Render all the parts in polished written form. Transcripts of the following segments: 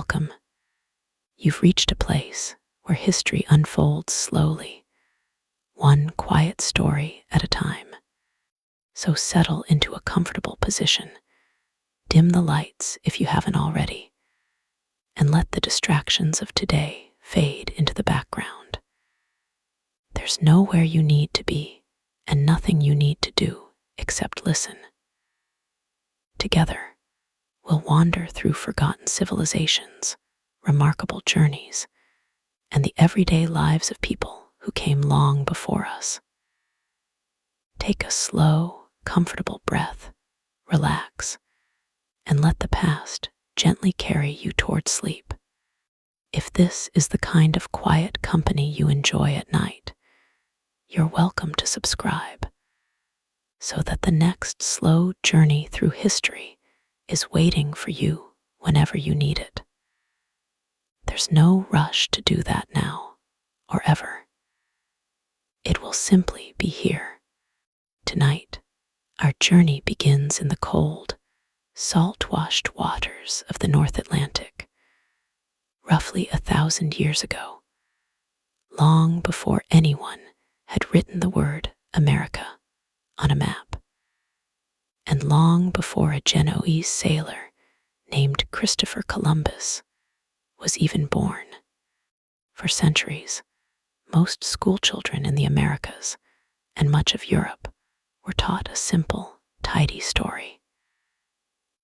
welcome. You've reached a place where history unfolds slowly, one quiet story at a time. So settle into a comfortable position, dim the lights if you haven't already, and let the distractions of today fade into the background. There's nowhere you need to be and nothing you need to do except listen. Together, we'll wander through forgotten civilizations, remarkable journeys, and the everyday lives of people who came long before us. Take a slow, comfortable breath, relax, and let the past gently carry you toward sleep. If this is the kind of quiet company you enjoy at night, you're welcome to subscribe, so that the next slow journey through history is waiting for you whenever you need it. There's no rush to do that now or ever. It will simply be here. Tonight, our journey begins in the cold, salt-washed waters of the North Atlantic, roughly 1,000 years ago, long before anyone had written the word America on a map, and long before a Genoese sailor named Christopher Columbus was even born. For centuries, most schoolchildren in the Americas and much of Europe were taught a simple, tidy story.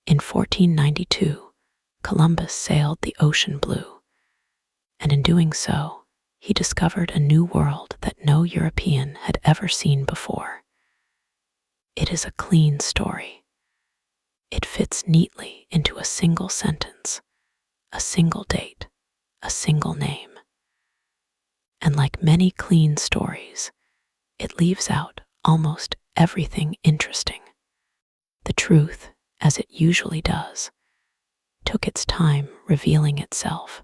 In 1492, Columbus sailed the ocean blue, and in doing so, he discovered a new world that no European had ever seen before. It is a clean story. It fits neatly into a single sentence, a single date, a single name. And like many clean stories, it leaves out almost everything interesting. The truth, as it usually does, took its time revealing itself.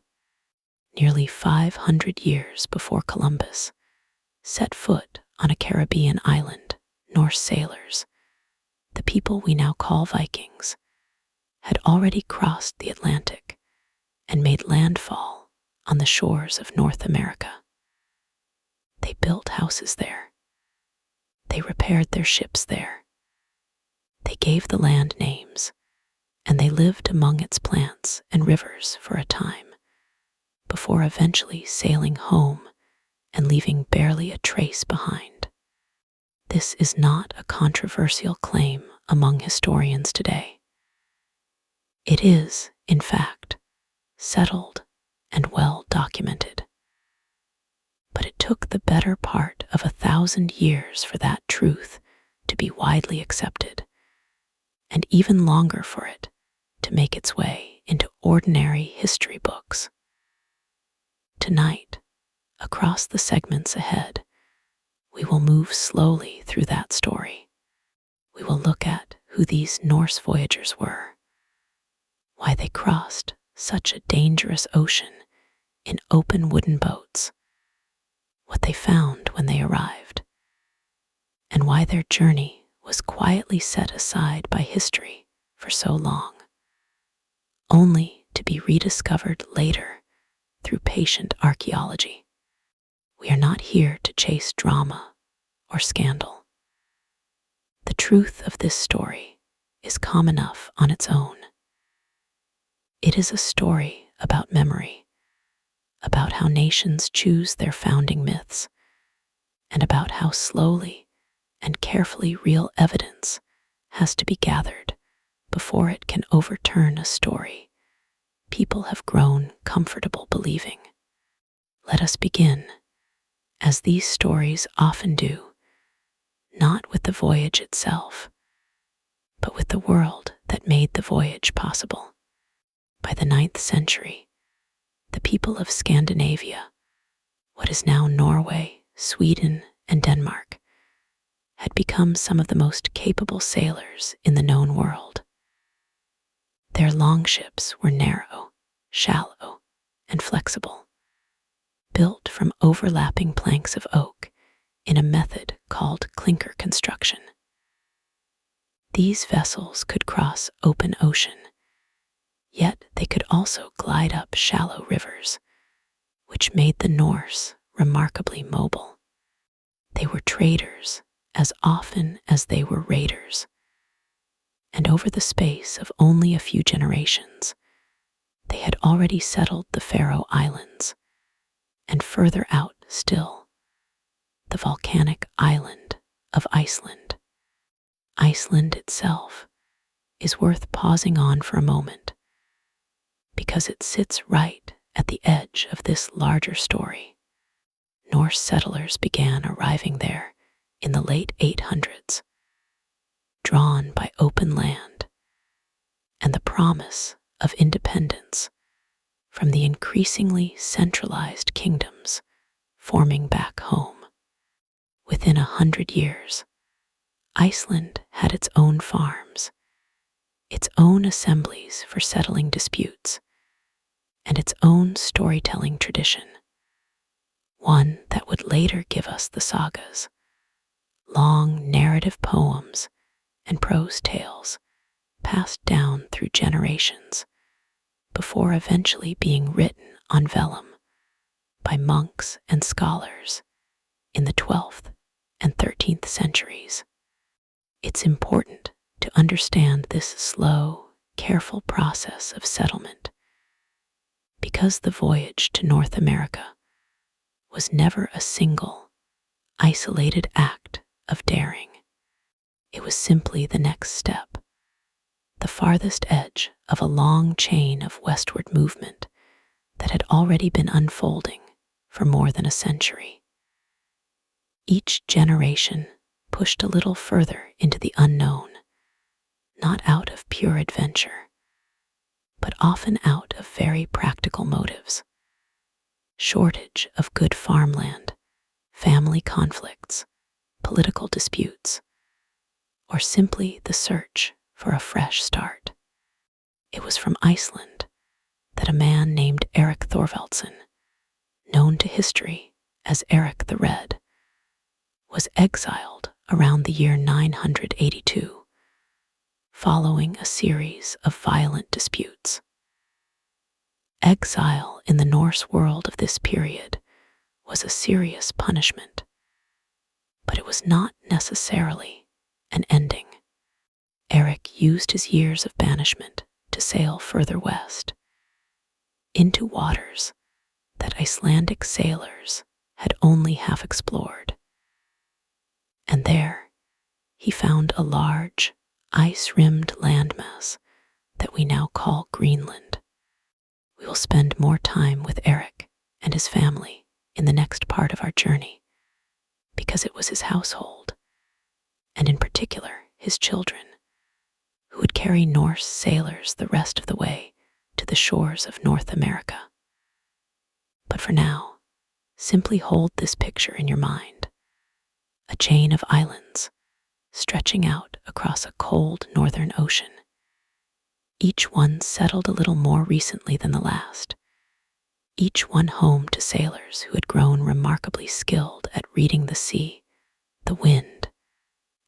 Nearly 500 years before Columbus set foot on a Caribbean island, Norse sailors, the people we now call Vikings, had already crossed the Atlantic and made landfall on the shores of North America. They built houses there. They repaired their ships there. They gave the land names, and they lived among its plants and rivers for a time, before eventually sailing home and leaving barely a trace behind. This is not a controversial claim among historians today. It is, in fact, settled and well documented. But it took the better part of 1,000 years for that truth to be widely accepted, and even longer for it to make its way into ordinary history books. Tonight, across the segments ahead, we will move slowly through that story. We will look at who these Norse voyagers were, why they crossed such a dangerous ocean in open wooden boats, what they found when they arrived, and why their journey was quietly set aside by history for so long, only to be rediscovered later through patient archaeology. We are not here to chase drama or scandal. The truth of this story is calm enough on its own. It is a story about memory, about how nations choose their founding myths, and about how slowly and carefully real evidence has to be gathered before it can overturn a story people have grown comfortable believing. Let us begin, as these stories often do, not with the voyage itself, but with the world that made the voyage possible. By the 9th century, the people of Scandinavia, what is now Norway, Sweden, and Denmark, had become some of the most capable sailors in the known world. Their longships were narrow, shallow, and flexible, built from overlapping planks of oak in a method called clinker construction. These vessels could cross open ocean, Yet they could also glide up shallow rivers, which made the Norse remarkably mobile. They were traders as often as they were raiders, and over the space of only a few generations, they had already settled the Faroe Islands, and further out still, the volcanic island of Iceland. Iceland itself is worth pausing on for a moment, because it sits right at the edge of this larger story. Norse settlers began arriving there in the late 800s, drawn by open land and the promise of independence from the increasingly centralized kingdoms forming back home. Within 100 years, Iceland had its own farms, its own assemblies for settling disputes, and its own storytelling tradition, one that would later give us the sagas, long narrative poems and prose tales passed down through generations before eventually being written on vellum by monks and scholars in the 12th and 13th centuries. It's important to understand this slow, careful process of settlement, because the voyage to North America was never a single, isolated act of daring. It was simply the next step, the farthest edge of a long chain of westward movement that had already been unfolding for more than a century. Each generation pushed a little further into the unknown, not out of pure adventure, but often out of very practical motives. Shortage of good farmland, family conflicts, political disputes, or simply the search for a fresh start. It was from Iceland that a man named Erik Thorvaldsson, known to history as Erik the Red, was exiled around the year 982, following a series of violent disputes. Exile in the Norse world of this period was a serious punishment, but it was not necessarily an ending. Erik used his years of banishment to sail further west, into waters that Icelandic sailors had only half explored. And there, he found a large, ice-rimmed landmass that we now call Greenland. We will spend more time with Erik and his family in the next part of our journey, because it was his household, and in particular his children, who would carry Norse sailors the rest of the way to the shores of North America. But for now, simply hold this picture in your mind: a chain of islands stretching out across a cold northern ocean, each one settled a little more recently than the last, each one home to sailors who had grown remarkably skilled at reading the sea, the wind,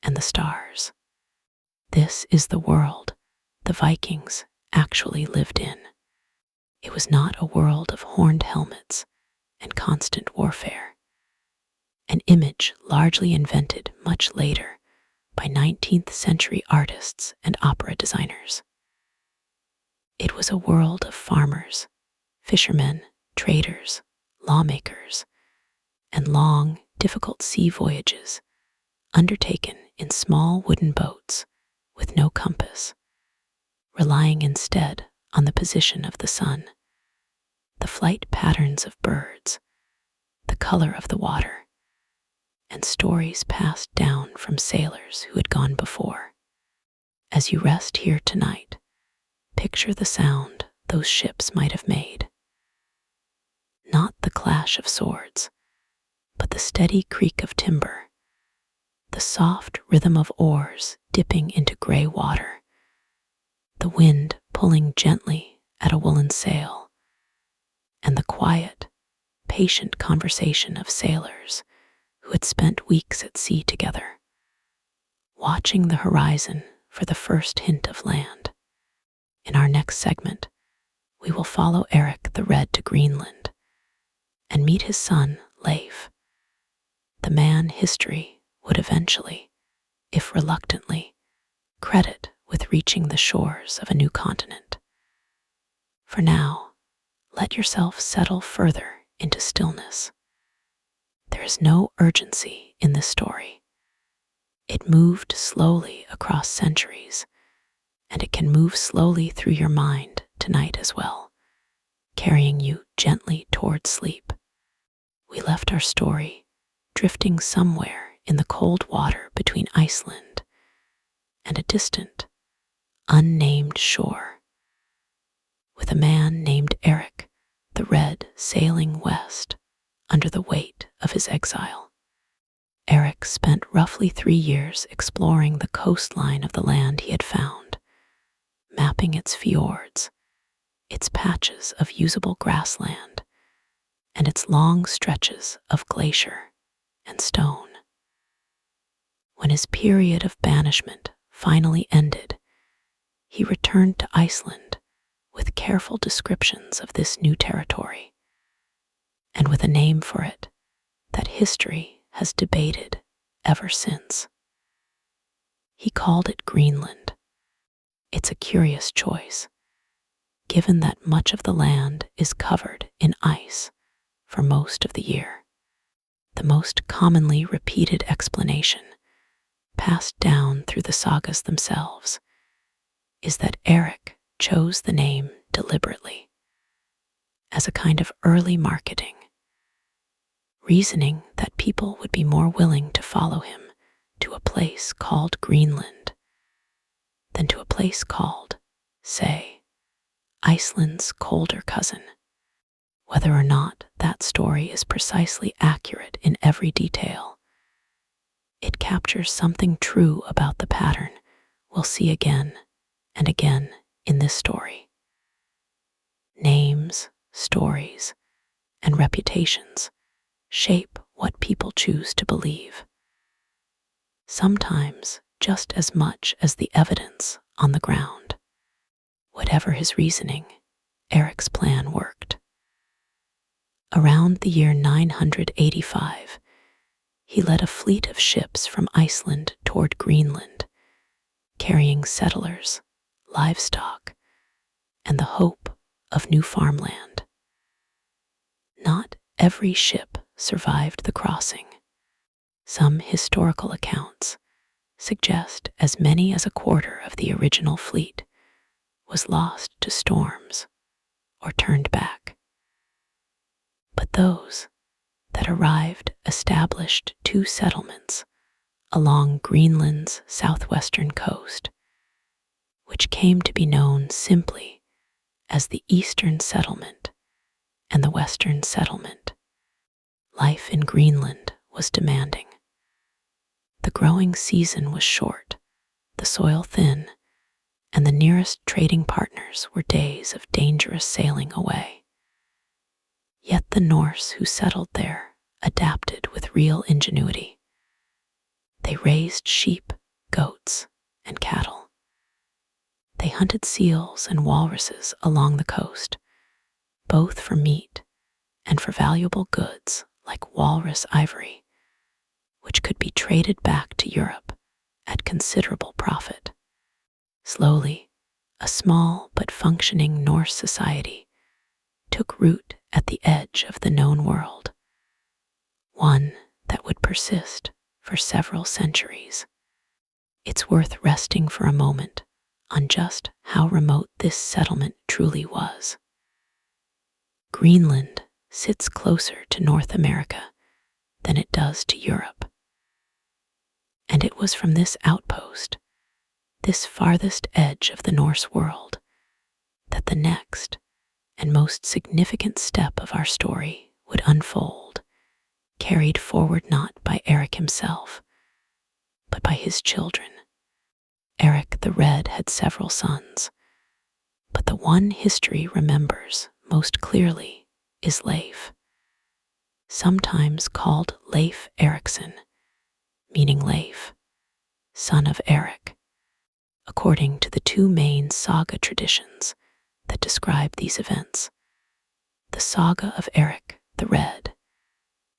and the stars. This is the world the Vikings actually lived in. It was not a world of horned helmets and constant warfare, an image largely invented much later by 19th century artists and opera designers. It was a world of farmers, fishermen, traders, lawmakers, and long, difficult sea voyages undertaken in small wooden boats with no compass, relying instead on the position of the sun, the flight patterns of birds, the color of the water, and stories passed down from sailors who had gone before. As you rest here tonight, picture the sound those ships might have made. Not the clash of swords, but the steady creak of timber, the soft rhythm of oars dipping into gray water, the wind pulling gently at a woolen sail, and the quiet, patient conversation of sailors who had spent weeks at sea together, watching the horizon for the first hint of land. In our next segment, we will follow Erik the Red to Greenland and meet his son, Leif, the man history would eventually, if reluctantly, credit with reaching the shores of a new continent. For now, let yourself settle further into stillness. There is no urgency in this story. It moved slowly across centuries, and it can move slowly through your mind tonight as well, carrying you gently toward sleep. We left our story drifting somewhere in the cold water between Iceland and a distant, unnamed shore, with a man named Erik the Red sailing west under the weight of his exile. Erik spent roughly 3 years exploring the coastline of the land he had found, mapping its fjords, its patches of usable grassland, and its long stretches of glacier and stone. When his period of banishment finally ended, he returned to Iceland with careful descriptions of this new territory, and with a name for it that history has debated ever since. He called it Greenland. It's a curious choice, given that much of the land is covered in ice for most of the year. The most commonly repeated explanation, passed down through the sagas themselves, is that Erik chose the name deliberately, as a kind of early marketing, reasoning that people would be more willing to follow him to a place called Greenland than to a place called, say, Iceland's colder cousin. Whether or not that story is precisely accurate in every detail, it captures something true about the pattern we'll see again and again in this story. Names, stories, and reputations shape what people choose to believe, sometimes just as much as the evidence on the ground. Whatever his reasoning, Erik's plan worked. Around the year 985, he led a fleet of ships from Iceland toward Greenland, carrying settlers, livestock, and the hope of new farmland. Not every ship survived the crossing. Some historical accounts suggest as many as a quarter of the original fleet was lost to storms or turned back. But those that arrived established 2 settlements along Greenland's southwestern coast, which came to be known simply as the Eastern Settlement and the Western Settlement. Life in Greenland was demanding. The growing season was short, the soil thin, and the nearest trading partners were days of dangerous sailing away. Yet the Norse who settled there adapted with real ingenuity. They raised sheep, goats, and cattle. They hunted seals and walruses along the coast, both for meat and for valuable goods like walrus ivory, which could be traded back to Europe at considerable profit. Slowly, a small but functioning Norse society took root at the edge of the known world, one that would persist for several centuries. It's worth resting for a moment on just how remote this settlement truly was. Greenland sits closer to North America than it does to Europe. And it was from this outpost, this farthest edge of the Norse world, that the next and most significant step of our story would unfold, carried forward not by Erik himself, but by his children. Erik the Red had several sons, but the one history remembers most clearly is Leif, sometimes called Leif Erikson, meaning Leif, son of Erik, according to the 2 main saga traditions that describe these events: the saga of Erik the Red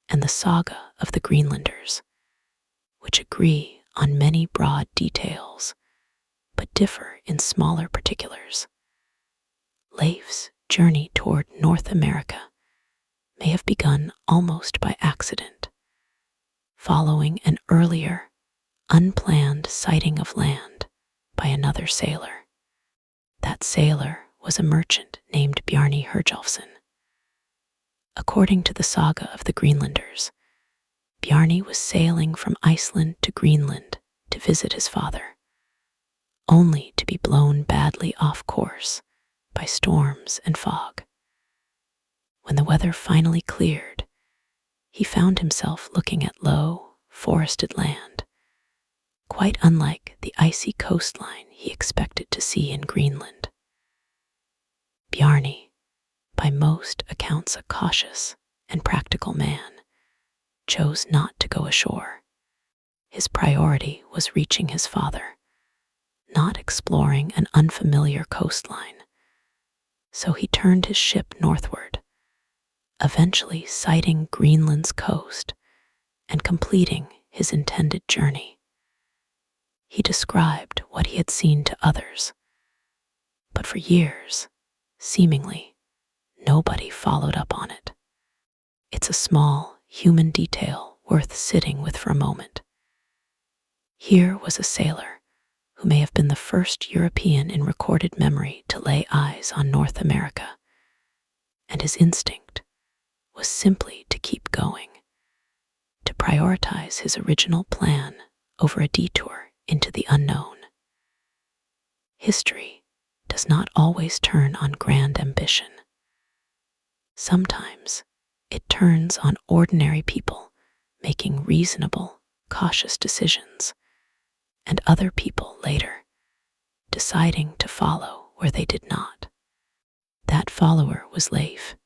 and the saga of the Greenlanders, which agree on many broad details but differ in smaller particulars. Leif's journey toward North America may have begun almost by accident, following an earlier, unplanned sighting of land by another sailor. That sailor was a merchant named Bjarni Herjolfsson. According to the saga of the Greenlanders, Bjarni was sailing from Iceland to Greenland to visit his father, only to be blown badly off course by storms and fog. When the weather finally cleared, he found himself looking at low, forested land, quite unlike the icy coastline he expected to see in Greenland. Bjarni, by most accounts a cautious and practical man, chose not to go ashore. His priority was reaching his father, not exploring an unfamiliar coastline. So he turned his ship northward, eventually sighting Greenland's coast and completing his intended journey. He described what he had seen to others, but for years, seemingly, nobody followed up on it. It's a small, human detail worth sitting with for a moment. Here was a sailor who may have been the first European in recorded memory to lay eyes on North America, and his instinct was simply to keep going, to prioritize his original plan over a detour into the unknown. History does not always turn on grand ambition. Sometimes it turns on ordinary people making reasonable, cautious decisions, and other people later deciding to follow where they did not. That follower was Leif.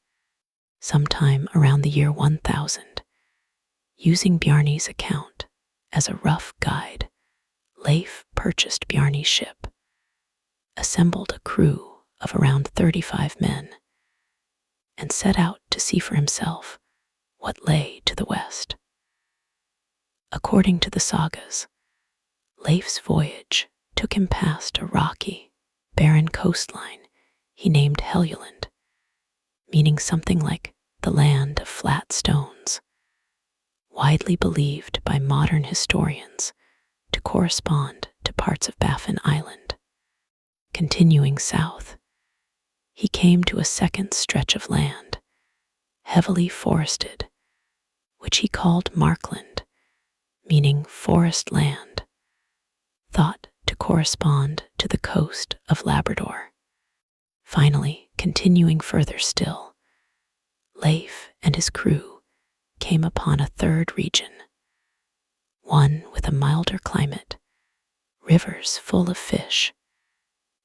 Sometime around the year 1000, using Bjarni's account as a rough guide, Leif purchased Bjarni's ship, assembled a crew of around 35 men, and set out to see for himself what lay to the west. According to the sagas, Leif's voyage took him past a rocky, barren coastline he named Helluland, meaning something like the land of flat stones, widely believed by modern historians to correspond to parts of Baffin Island. Continuing south, he came to a second stretch of land, heavily forested, which he called Markland, meaning forest land, thought to correspond to the coast of Labrador. Finally, continuing further still, Leif and his crew came upon a third region, one with a milder climate, rivers full of fish,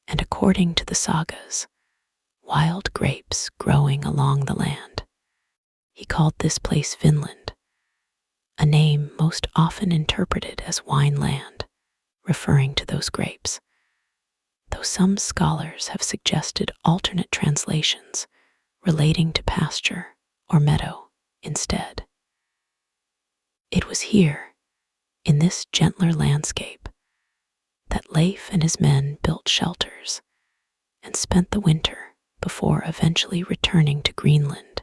and according to the sagas, wild grapes growing along the land. He called this place Vinland, a name most often interpreted as wine land, referring to those grapes, though some scholars have suggested alternate translations relating to pasture or meadow instead. It was here, in this gentler landscape, that Leif and his men built shelters and spent the winter before eventually returning to Greenland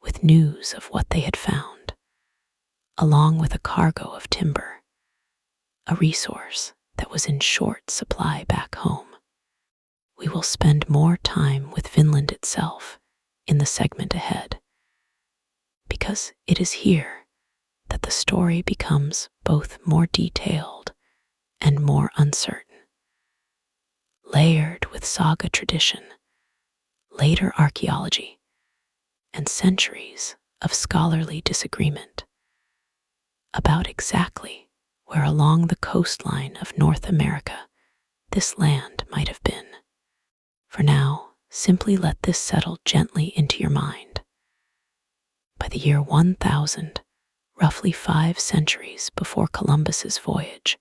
with news of what they had found, along with a cargo of timber, a resource that was in short supply back home. We will spend more time with Vinland itself in the segment ahead, because it is here that the story becomes both more detailed and more uncertain. Layered with saga tradition, later archaeology, and centuries of scholarly disagreement about exactly where along the coastline of North America this land might have been. For now, simply let this settle gently into your mind. By the year 1000, roughly 5 centuries before Columbus's voyage,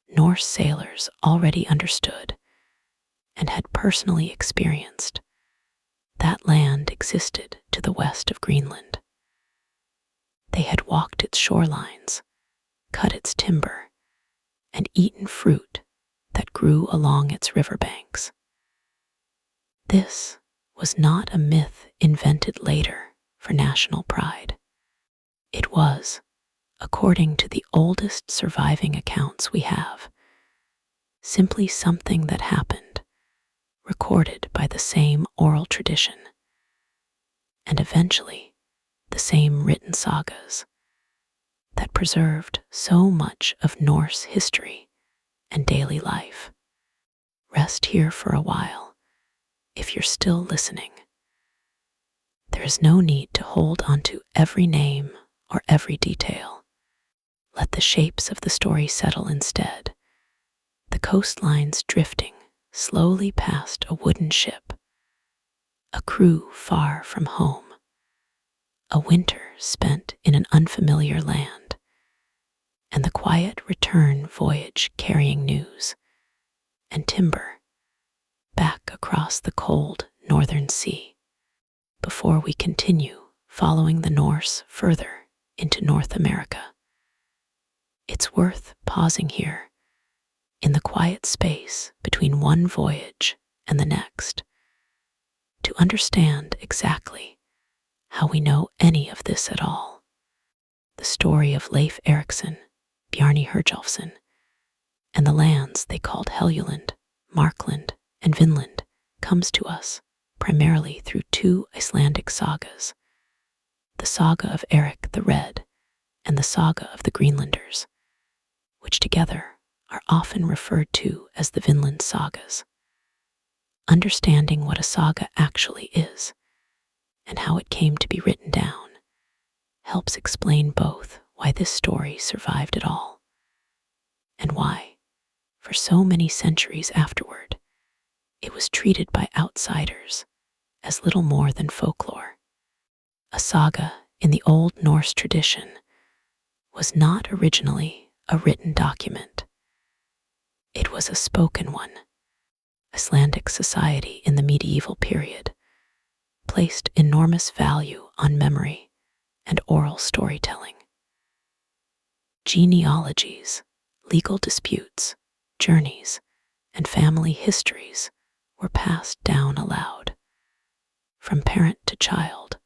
Norse sailors already understood and had personally experienced, that land existed to the west of Greenland. They had walked its shorelines, cut its timber, and eaten fruit that grew along its riverbanks. This was not a myth invented later for national pride. It was, according to the oldest surviving accounts we have, simply something that happened, recorded by the same oral tradition, and eventually the same written sagas that preserved so much of Norse history and daily life. Rest here for a while if you're still listening. There is no need to hold onto every name or every detail. Let the shapes of the story settle instead. The coastlines drifting slowly past a wooden ship, a crew far from home, a winter spent in an unfamiliar land, and the quiet return voyage carrying news and timber back across the cold northern sea. Before we continue following the Norse further into North America, it's worth pausing here in the quiet space between one voyage and the next to understand exactly how we know any of this at all. The story of Leif Erikson, Bjarni Herjolfsson, and the lands they called Helluland, Markland, and Vinland comes to us primarily through two Icelandic sagas, the saga of Erik the Red and the saga of the Greenlanders, which together are often referred to as the Vinland sagas. Understanding what a saga actually is and how it came to be written down helps explain both why this story survived at all and why, for so many centuries afterward, it was treated by outsiders as little more than folklore. A saga in the Old Norse tradition was not originally a written document. It was a spoken one. Icelandic society in the medieval period placed enormous value on memory and oral storytelling. Genealogies, legal disputes, journeys, and family histories were passed down aloud, from parent to child,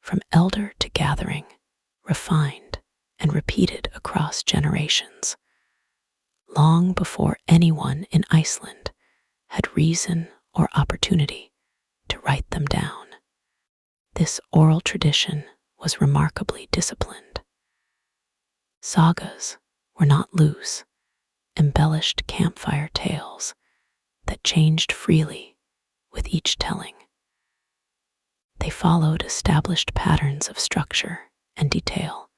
from elder to gathering, refined and repeated across generations, long before anyone in Iceland had reason or opportunity to write them down. This oral tradition was remarkably disciplined. Sagas were not loose, embellished campfire tales that changed freely with each telling. They followed established patterns of structure and detail,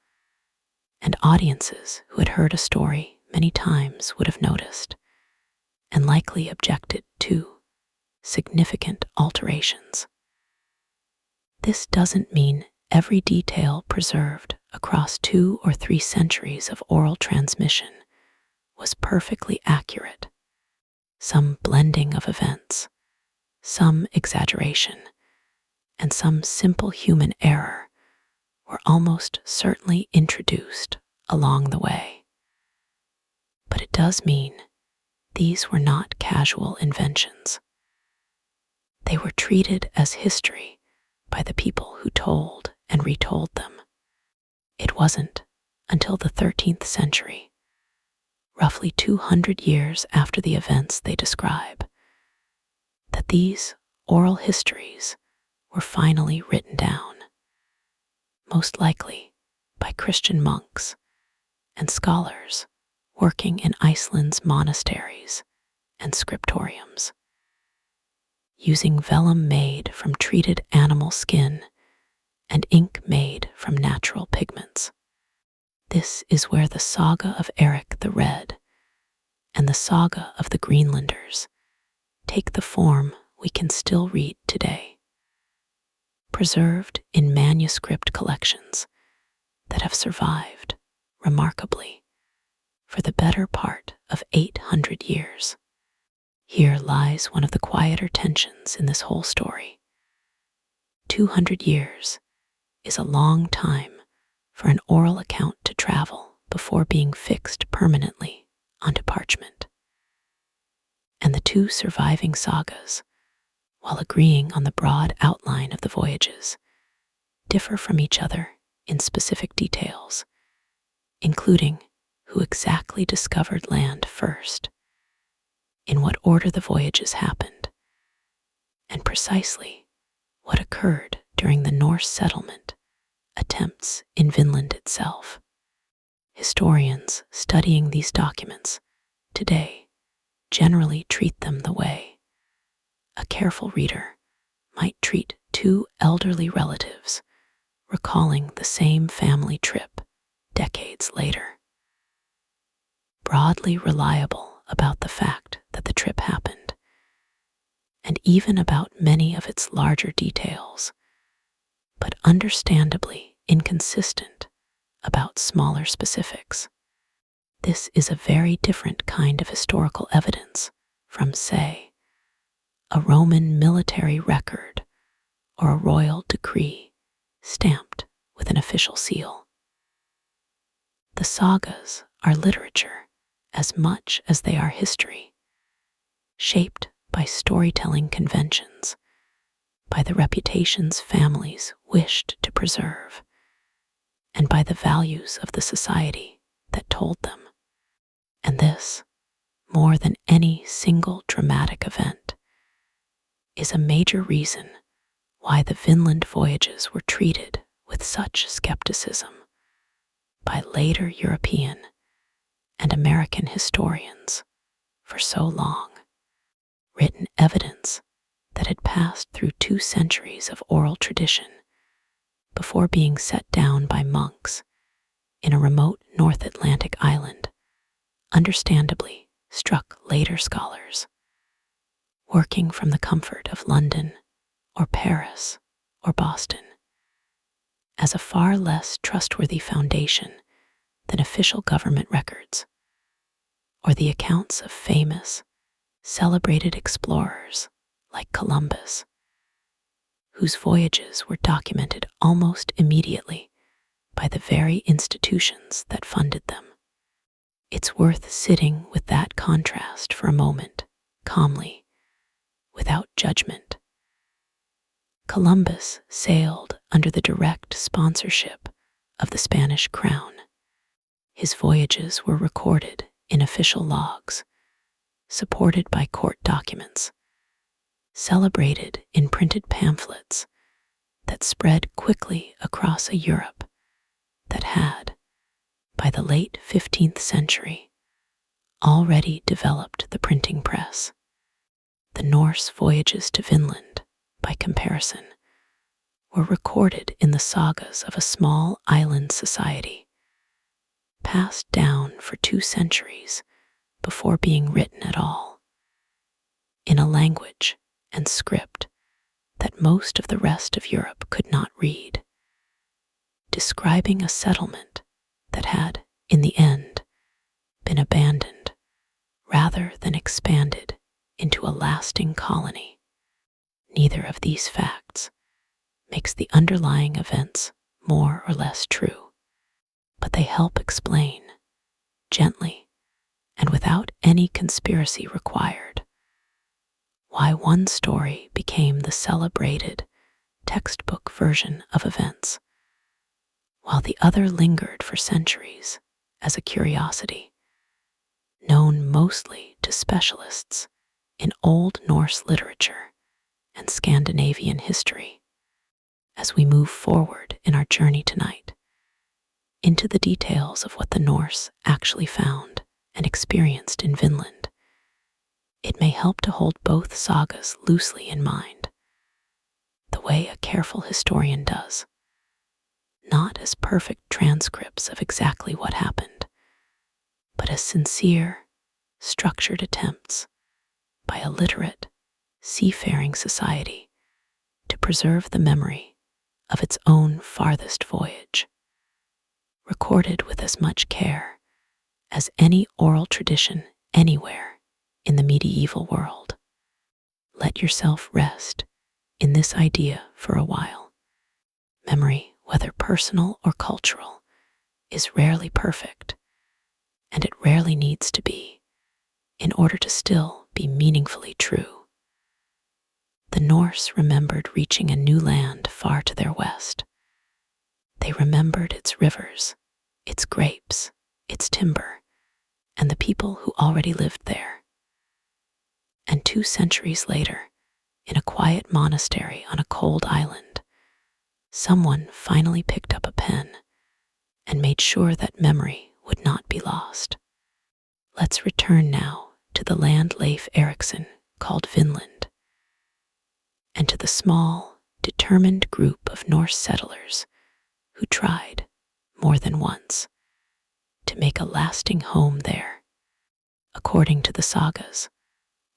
and audiences who had heard a story many times would have noticed and likely objected to significant alterations. This doesn't mean every detail preserved across 2 or 3 centuries of oral transmission was perfectly accurate. Some blending of events, some exaggeration, and some simple human error were almost certainly introduced along the way. But it does mean these were not casual inventions. They were treated as history by the people who told and retold them. It wasn't until the 13th century, roughly 200 years after the events they describe, that these oral histories were finally written down, most likely by Christian monks and scholars working in Iceland's monasteries and scriptoriums. Using vellum made from treated animal skin and ink made from natural pigments. This is where the saga of Erik the Red and the saga of the Greenlanders take the form we can still read today, preserved in manuscript collections that have survived, remarkably, for the better part of 800 years. Here lies one of the quieter tensions in this whole story. 200 years is a long time for an oral account to travel before being fixed permanently onto parchment. And the two surviving sagas, while agreeing on the broad outline of the voyages, differ from each other in specific details, including who exactly discovered land first, in what order the voyages happened, and precisely what occurred during the Norse settlement attempts in Vinland itself. Historians studying these documents today generally treat them the way a careful reader might treat two elderly relatives recalling the same family trip decades later. Broadly reliable about the fact that the trip happened, and even about many of its larger details, but understandably inconsistent about smaller specifics. This is a very different kind of historical evidence from, say, a Roman military record or a royal decree stamped with an official seal. The sagas are literature as much as they are history, shaped by storytelling conventions, by the reputations families wished to preserve, and by the values of the society that told them. And this, more than any single dramatic event, is a major reason why the Vinland voyages were treated with such skepticism by later European and American historians for so long. Written evidence that had passed through 2 centuries of oral tradition before being set down by monks in a remote North Atlantic island understandably struck later scholars, working from the comfort of London or Paris or Boston, as a far less trustworthy foundation than official government records or the accounts of famous, celebrated explorers like Columbus, whose voyages were documented almost immediately by the very institutions that funded them. It's worth sitting with that contrast for a moment, calmly, without judgment. Columbus sailed under the direct sponsorship of the Spanish crown. His voyages were recorded in official logs, supported by court documents, celebrated in printed pamphlets that spread quickly across a Europe that had, by the late 15th century, already developed the printing press. The Norse voyages to Vinland, by comparison, were recorded in the sagas of a small island society, passed down for 2 centuries before being written at all, in a language and script that most of the rest of Europe could not read, describing a settlement that had, in the end, been abandoned rather than expanded into a lasting colony. Neither of these facts makes the underlying events more or less true, but they help explain, gently and without any conspiracy required, why one story became the celebrated textbook version of events, while the other lingered for centuries as a curiosity, known mostly to specialists in Old Norse literature and Scandinavian history. As we move forward in our journey tonight into the details of what the Norse actually found and experienced in Vinland, it may help to hold both sagas loosely in mind, the way a careful historian does, not as perfect transcripts of exactly what happened, but as sincere, structured attempts by a literate, seafaring society to preserve the memory of its own farthest voyage, recorded with as much care as any oral tradition anywhere in the medieval world. Let yourself rest in this idea for a while. Memory, whether personal or cultural, is rarely perfect, and it rarely needs to be in order to still be meaningfully true. The Norse remembered reaching a new land far to their west. They remembered its rivers, its grapes, its timber, and the people who already lived there. And 2 centuries later, in a quiet monastery on a cold island, someone finally picked up a pen and made sure that memory would not be lost. Let's return now to the land Leif Erikson called Vinland, and to the small, determined group of Norse settlers who tried, more than once, to make a lasting home there. According to the sagas,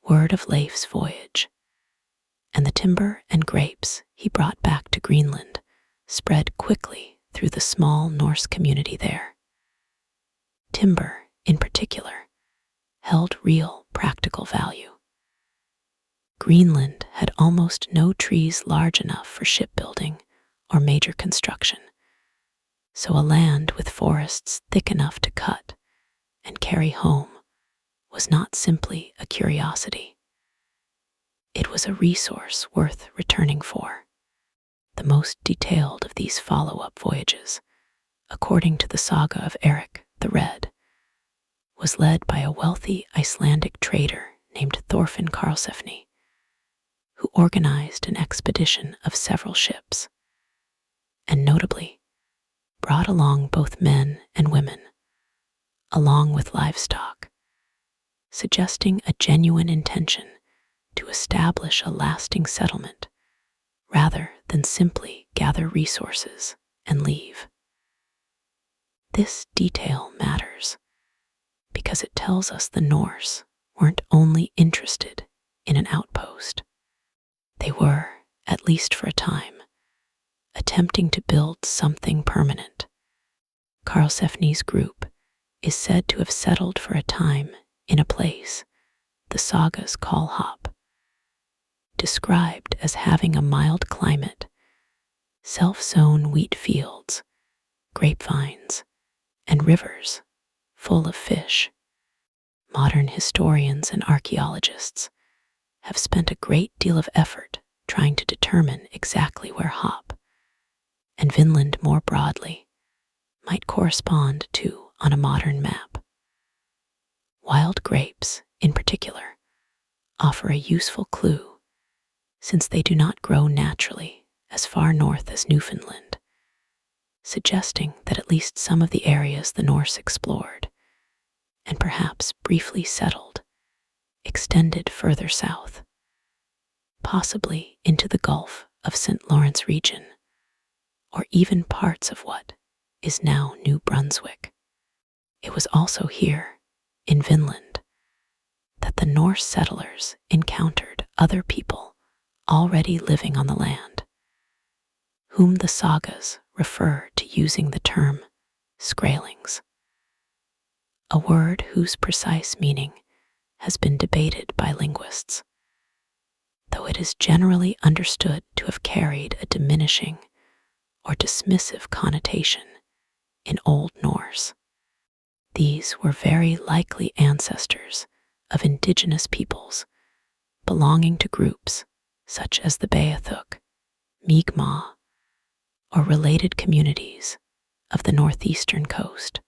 word of Leif's voyage and the timber and grapes he brought back to Greenland spread quickly through the small Norse community there. Timber, in particular, held real practical value. Greenland had almost no trees large enough for shipbuilding or major construction, so a land with forests thick enough to cut and carry home was not simply a curiosity. It was a resource worth returning for. The most detailed of these follow-up voyages, according to the saga of Erik the Red, was led by a wealthy Icelandic trader named Thorfinn Karlsefni, who organized an expedition of several ships, and notably brought along both men and women, along with livestock, suggesting a genuine intention to establish a lasting settlement rather than simply gather resources and leave. This detail matters because it tells us the Norse weren't only interested in an outpost. They were, at least for a time, attempting to build something permanent. Karlsefni's group is said to have settled for a time in a place the sagas call Hop, described as having a mild climate, self-sown wheat fields, grapevines, and rivers full of fish. Modern historians and archaeologists have spent a great deal of effort trying to determine exactly where Hop, and Vinland more broadly, might correspond to on a modern map. Wild grapes, in particular, offer a useful clue, since they do not grow naturally as far north as Newfoundland, suggesting that at least some of the areas the Norse explored, and perhaps briefly settled, extended further south, possibly into the Gulf of St. Lawrence region, or even parts of what is now New Brunswick. It was also here, in Vinland, that the Norse settlers encountered other people already living on the land, whom the sagas refer to using the term skrælings, a word whose precise meaning has been debated by linguists, though it is generally understood to have carried a diminishing or dismissive connotation in Old Norse. These were very likely ancestors of indigenous peoples belonging to groups such as the Beothuk, Mi'kmaq, or related communities of the northeastern coast.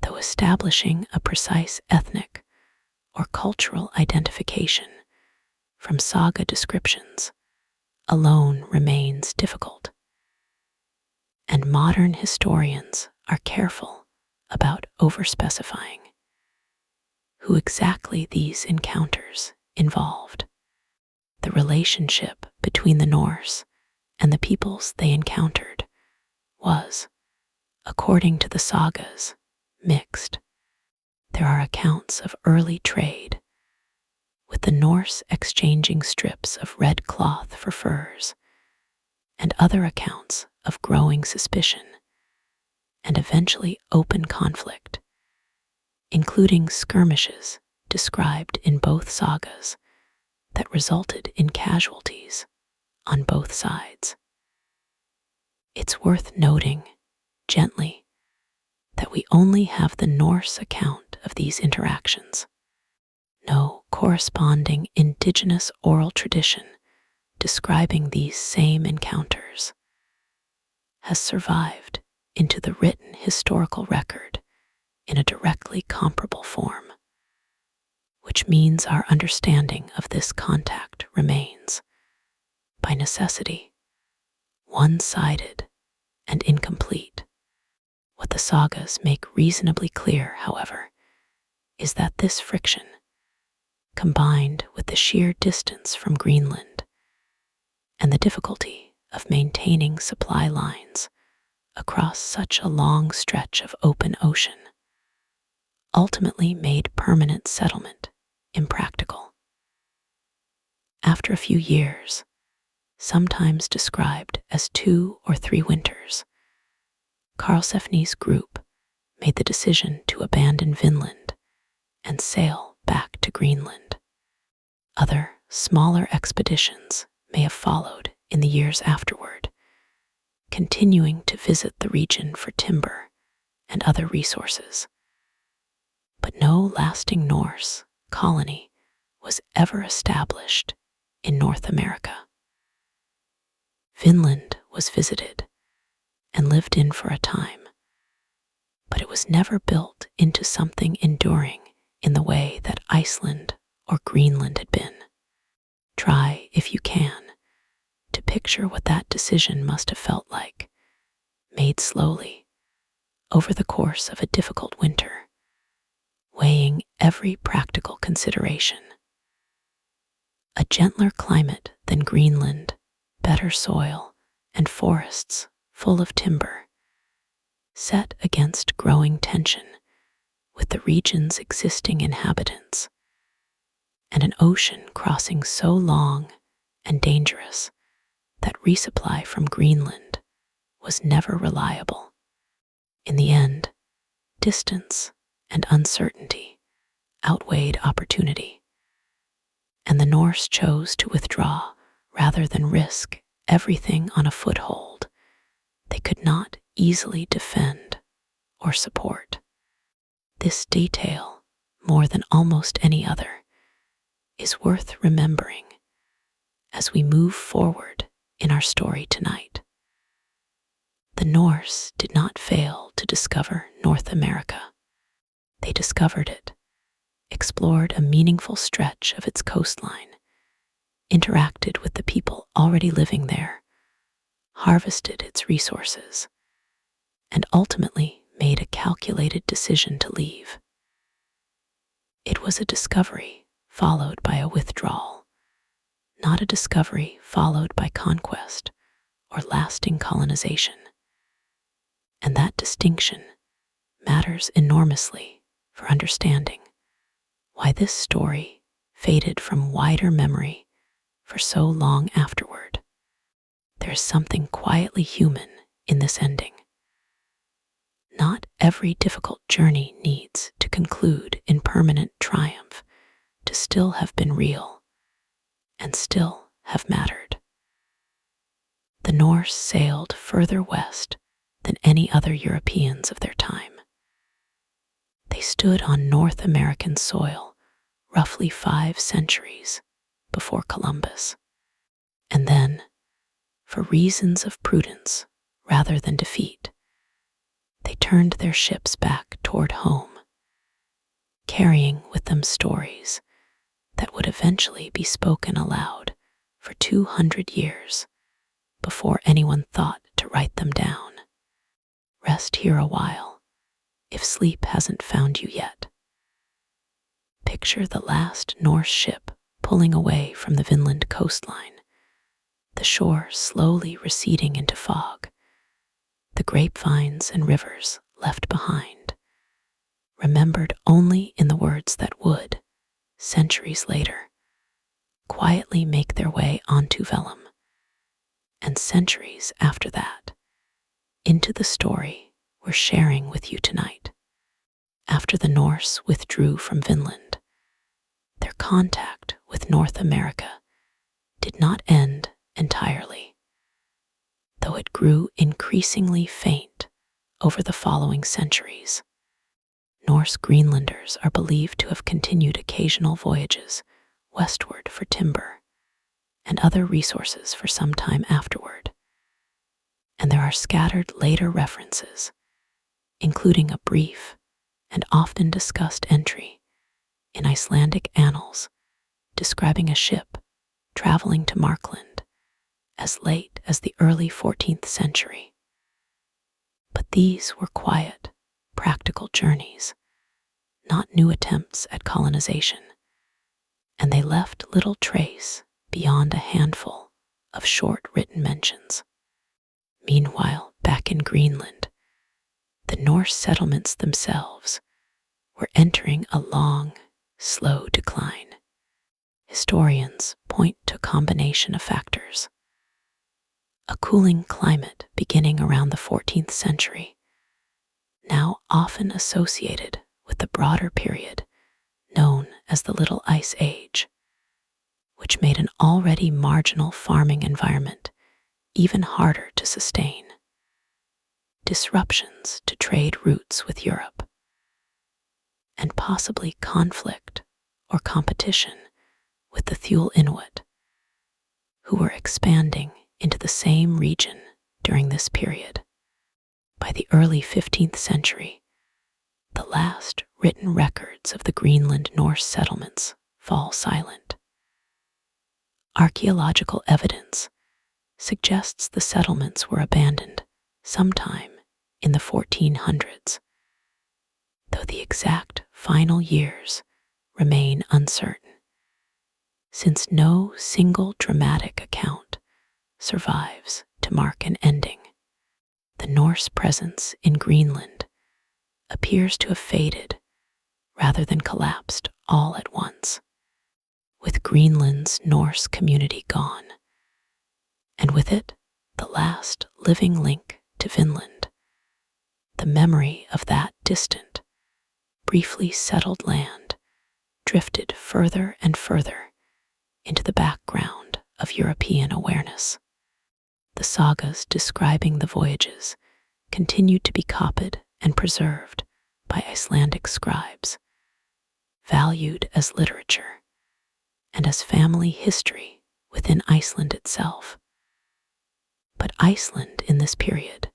Though establishing a precise ethnic or cultural identification from saga descriptions alone remains difficult, and modern historians are careful about overspecifying who exactly these encounters involved. The relationship between the Norse and the peoples they encountered was, according to the sagas, mixed. There are accounts of early trade, with the Norse exchanging strips of red cloth for furs, and other accounts of growing suspicion and eventually open conflict, including skirmishes described in both sagas that resulted in casualties on both sides. It's worth noting, gently, that we only have the Norse account of these interactions. No corresponding indigenous oral tradition describing these same encounters has survived into the written historical record in a directly comparable form, which means our understanding of this contact remains, by necessity, one-sided and incomplete. What the sagas make reasonably clear, however, is that this friction, combined with the sheer distance from Greenland and the difficulty of maintaining supply lines across such a long stretch of open ocean, ultimately made permanent settlement impractical. After a few years, sometimes described as 2 or 3 winters, Karlsefni's group made the decision to abandon Vinland and sail back to Greenland. Other, smaller expeditions may have followed in the years afterward, continuing to visit the region for timber and other resources. But no lasting Norse colony was ever established in North America. Vinland was visited and lived in for a time, but it was never built into something enduring in the way that Iceland or Greenland had been. Try, if you can, to picture what that decision must have felt like, made slowly, over the course of a difficult winter, weighing every practical consideration. A gentler climate than Greenland, better soil, and forests full of timber, set against growing tension with the region's existing inhabitants, and an ocean crossing so long and dangerous that resupply from Greenland was never reliable. In the end, distance and uncertainty outweighed opportunity, and the Norse chose to withdraw rather than risk everything on a foothold they could not easily defend or support. This detail, more than almost any other, is worth remembering as we move forward in our story tonight. The Norse did not fail to discover North America. They discovered it, explored a meaningful stretch of its coastline, interacted with the people already living there, harvested its resources, and ultimately made a calculated decision to leave. It was a discovery followed by a withdrawal, not a discovery followed by conquest or lasting colonization. And that distinction matters enormously for understanding why this story faded from wider memory for so long afterward. There is something quietly human in this ending. Not every difficult journey needs to conclude in permanent triumph to still have been real and still have mattered. The Norse sailed further west than any other Europeans of their time. They stood on North American soil roughly 5 centuries before Columbus, and then, for reasons of prudence rather than defeat, they turned their ships back toward home, carrying with them stories that would eventually be spoken aloud for 200 years before anyone thought to write them down. Rest here a while, if sleep hasn't found you yet. Picture the last Norse ship pulling away from the Vinland coastline, the shore slowly receding into fog, the grapevines and rivers left behind, remembered only in the words that would, centuries later, quietly make their way onto vellum, and centuries after that, into the story we're sharing with you tonight. After the Norse withdrew from Vinland, contact with North America did not end entirely, though it grew increasingly faint over the following centuries. Norse Greenlanders are believed to have continued occasional voyages westward for timber and other resources for some time afterward, and there are scattered later references, including a brief and often discussed entry in Icelandic annals describing a ship traveling to Markland as late as the early 14th century. But these were quiet, practical journeys, not new attempts at colonization, and they left little trace beyond a handful of short written mentions. Meanwhile, back in Greenland, the Norse settlements themselves were entering a long, slow decline. Historians point to a combination of factors. A cooling climate beginning around the 14th century, now often associated with the broader period known as the Little Ice Age, which made an already marginal farming environment even harder to sustain. Disruptions to trade routes with Europe, and possibly conflict or competition with the Thule Inuit, who were expanding into the same region during this period. By the early 15th century, the last written records of the Greenland Norse settlements fall silent. Archaeological evidence suggests the settlements were abandoned sometime in the 1400s, though the exact final years remain uncertain, since no single dramatic account survives to mark an ending. The Norse presence in Greenland appears to have faded rather than collapsed all at once, with Greenland's Norse community gone, and with it the last living link to Vinland. The memory of that distant, briefly settled land drifted further and further into the background of European awareness. The sagas describing the voyages continued to be copied and preserved by Icelandic scribes, valued as literature and as family history within Iceland itself. But Iceland in this period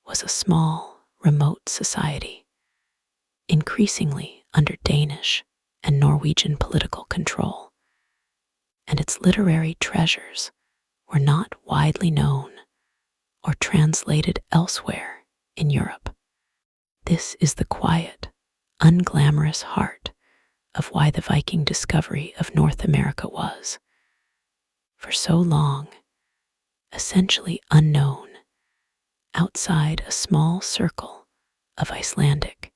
was a small, remote society, increasingly under Danish and Norwegian political control, and its literary treasures were not widely known or translated elsewhere in Europe. This is the quiet, unglamorous heart of why the Viking discovery of North America was, for so long, essentially unknown outside a small circle of Icelandic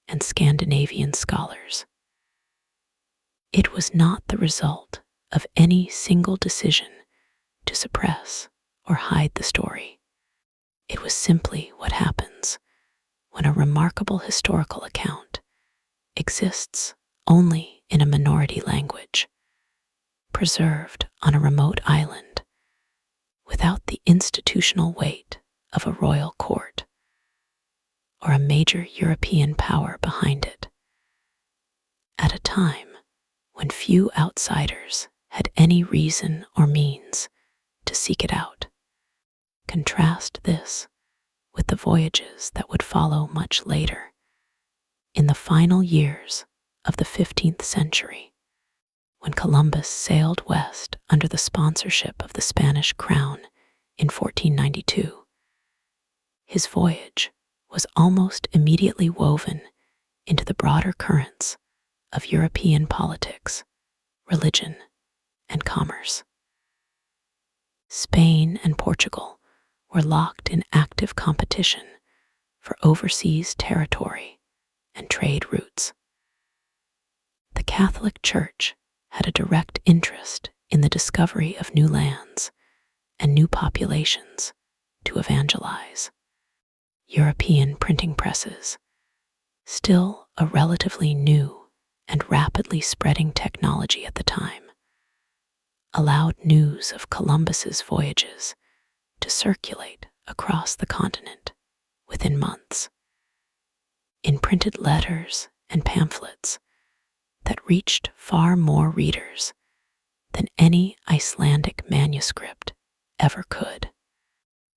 and Scandinavian scholars. It was not the result of any single decision to suppress or hide the story. It was simply what happens when a remarkable historical account exists only in a minority language, preserved on a remote island, without the institutional weight of a royal court or a major European power behind it. At a time when few outsiders had any reason or means to seek it out. Contrast this with the voyages that would follow much later, in the final years of the 15th century, when Columbus sailed west under the sponsorship of the Spanish crown in 1492. His voyage was almost immediately woven into the broader currents of European politics, religion, and commerce. Spain and Portugal were locked in active competition for overseas territory and trade routes. The Catholic Church had a direct interest in the discovery of new lands and new populations to evangelize. European printing presses, still a relatively new and rapidly spreading technology at the time allowed news of Columbus's voyages to circulate across the continent within months, in printed letters and pamphlets that reached far more readers than any Icelandic manuscript ever could.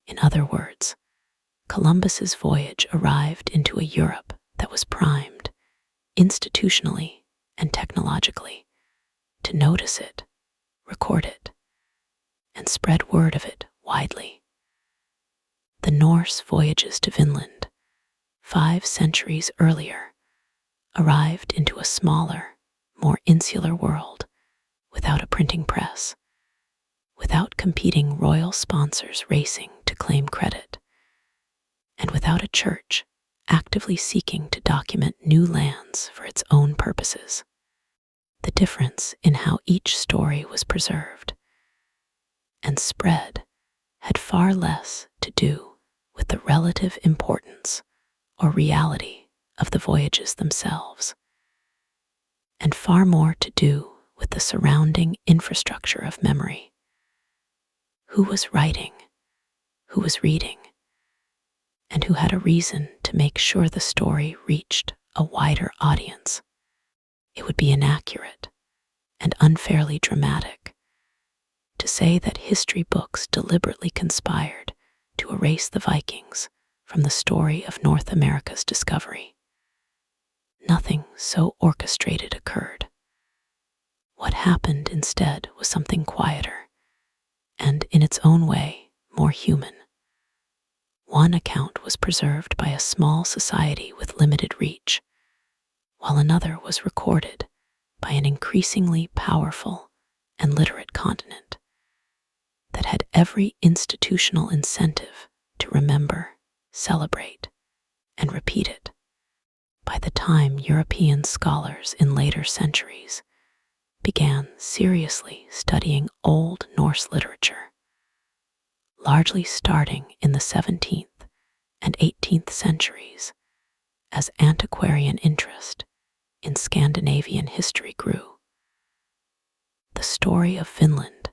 In other words, Columbus's voyage arrived into a Europe that was primed, institutionally and technologically, to notice it, record it, and spread word of it widely. The Norse voyages to Vinland, 5 centuries earlier, arrived into a smaller, more insular world without a printing press, without competing royal sponsors racing to claim credit, and without a church actively seeking to document new lands for its own purposes. The difference in how each story was preserved and spread had far less to do with the relative importance or reality of the voyages themselves, and far more to do with the surrounding infrastructure of memory. Who was writing, who was reading, and who had a reason to make sure the story reached a wider audience. It would be inaccurate and unfairly dramatic to say that history books deliberately conspired to erase the Vikings from the story of North America's discovery. Nothing so orchestrated occurred. What happened instead was something quieter and, in its own way, more human. One account was preserved by a small society with limited reach, while another was recorded by an increasingly powerful and literate continent that had every institutional incentive to remember, celebrate, and repeat it. By the time European scholars in later centuries began seriously studying Old Norse literature, largely starting in the 17th and 18th centuries, as antiquarian interest in Scandinavian history grew, the story of Vinland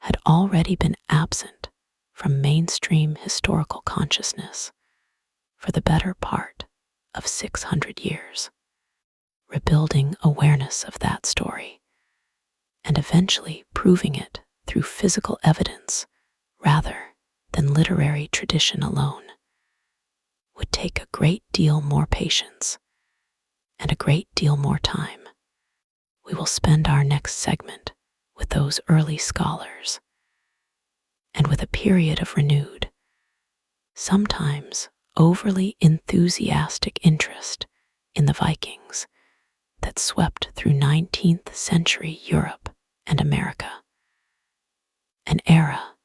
had already been absent from mainstream historical consciousness for the better part of 600 years. Rebuilding awareness of that story and eventually proving it through physical evidence rather than literary tradition alone would take a great deal more patience and a great deal more time. We will spend our next segment with those early scholars and with a period of renewed, sometimes overly enthusiastic interest in the Vikings that swept through 19th century Europe and America, an era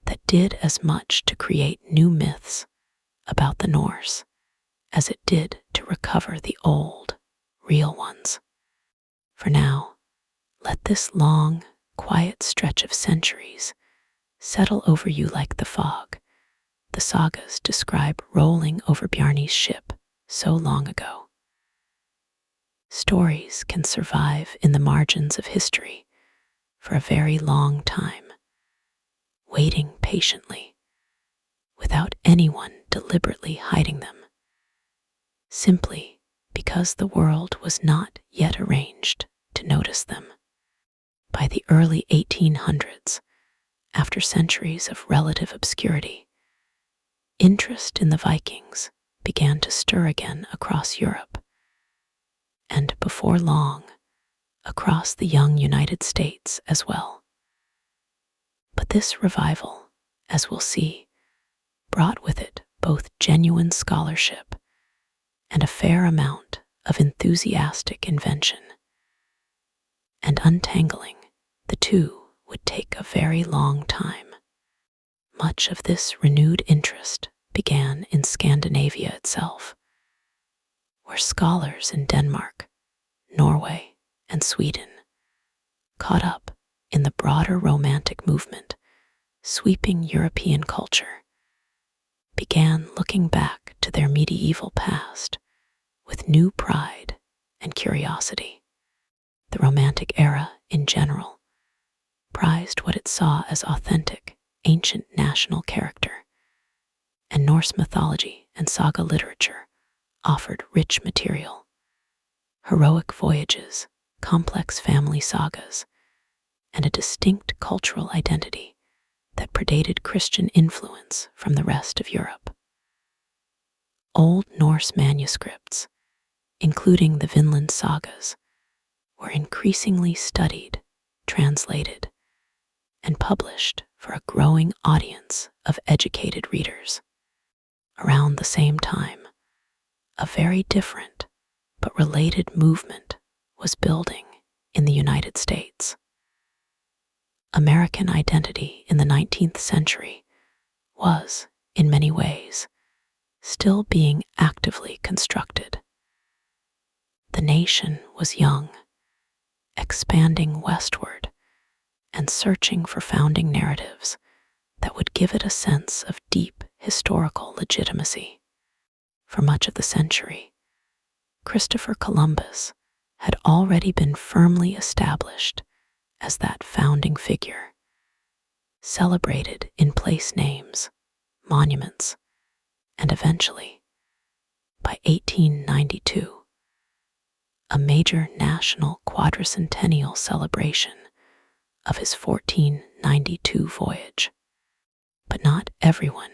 that did as much to create new myths about the Norse as it did to recover the old, real ones. For now, let this long, quiet stretch of centuries settle over you like the fog the sagas describe rolling over Bjarni's ship so long ago. Stories can survive in the margins of history for a very long time, waiting patiently, without anyone deliberately hiding them, simply because the world was not yet arranged to notice them. By the early 1800s, after centuries of relative obscurity, interest in the Vikings began to stir again across Europe, and before long, across the young United States as well. But this revival, as we'll see, brought with it both genuine scholarship and a fair amount of enthusiastic invention. And untangling the two would take a very long time. Much of this renewed interest began in Scandinavia itself, where scholars in Denmark, Norway, and Sweden, caught up in the broader Romantic movement sweeping European culture, began looking back to their medieval past with new pride and curiosity. The Romantic era, in general, prized what it saw as authentic, ancient national character, and Norse mythology and saga literature offered rich material, heroic voyages, complex family sagas, and a distinct cultural identity that predated Christian influence from the rest of Europe. Old Norse manuscripts, including the Vinland sagas, were increasingly studied, translated, and published for a growing audience of educated readers. Around the same time, a very different but related movement was building in the United States. American identity in the 19th century was, in many ways, still being actively constructed. The nation was young, expanding westward, and searching for founding narratives that would give it a sense of deep historical legitimacy. For much of the century, Christopher Columbus had already been firmly established as that founding figure, celebrated in place names, monuments, and eventually, by 1892, a major national quadricentennial celebration of his 1492 voyage. But not everyone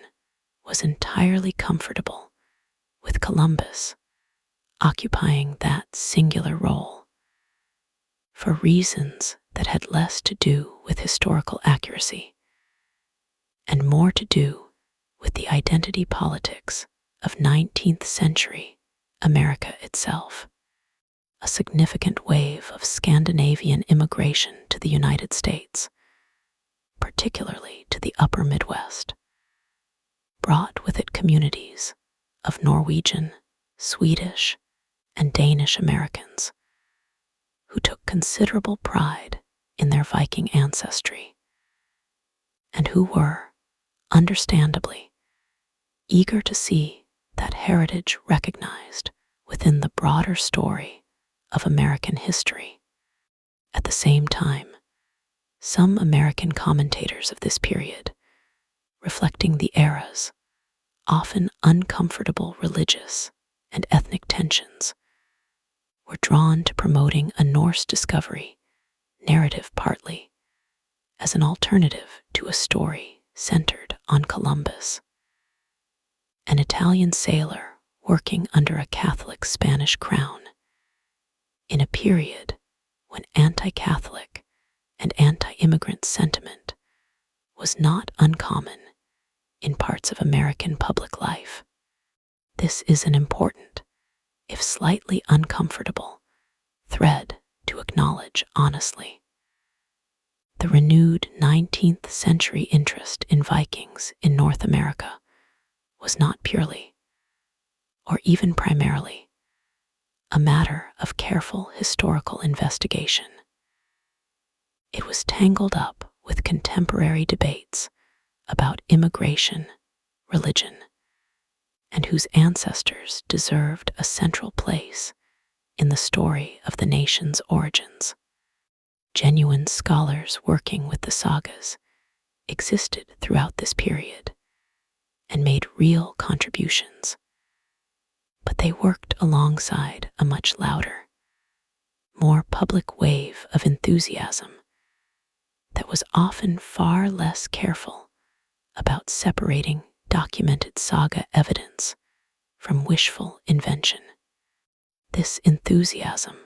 was entirely comfortable with Columbus occupying that singular role, for reasons that had less to do with historical accuracy and more to do with the identity politics of 19th century America itself. A significant wave of Scandinavian immigration to the United States, particularly to the upper Midwest, brought with it communities of Norwegian, Swedish, and Danish Americans who took considerable pride in their Viking ancestry and who were, understandably, eager to see that heritage recognized within the broader story of American history. At the same time, some American commentators of this period, reflecting the era's often uncomfortable religious and ethnic tensions, were drawn to promoting a Norse discovery narrative partly as an alternative to a story centered on Columbus, an Italian sailor working under a Catholic Spanish crown in a period when anti-Catholic and anti-immigrant sentiment was not uncommon in parts of American public life. This is an important, if slightly uncomfortable, thread to acknowledge honestly. The renewed 19th century interest in Vikings in North America was not purely, or even primarily, a matter of careful historical investigation. It was tangled up with contemporary debates about immigration, religion, and whose ancestors deserved a central place in the story of the nation's origins. Genuine scholars working with the sagas existed throughout this period and made real contributions, but they worked alongside a much louder, more public wave of enthusiasm that was often far less careful about separating documented saga evidence from wishful invention. This enthusiasm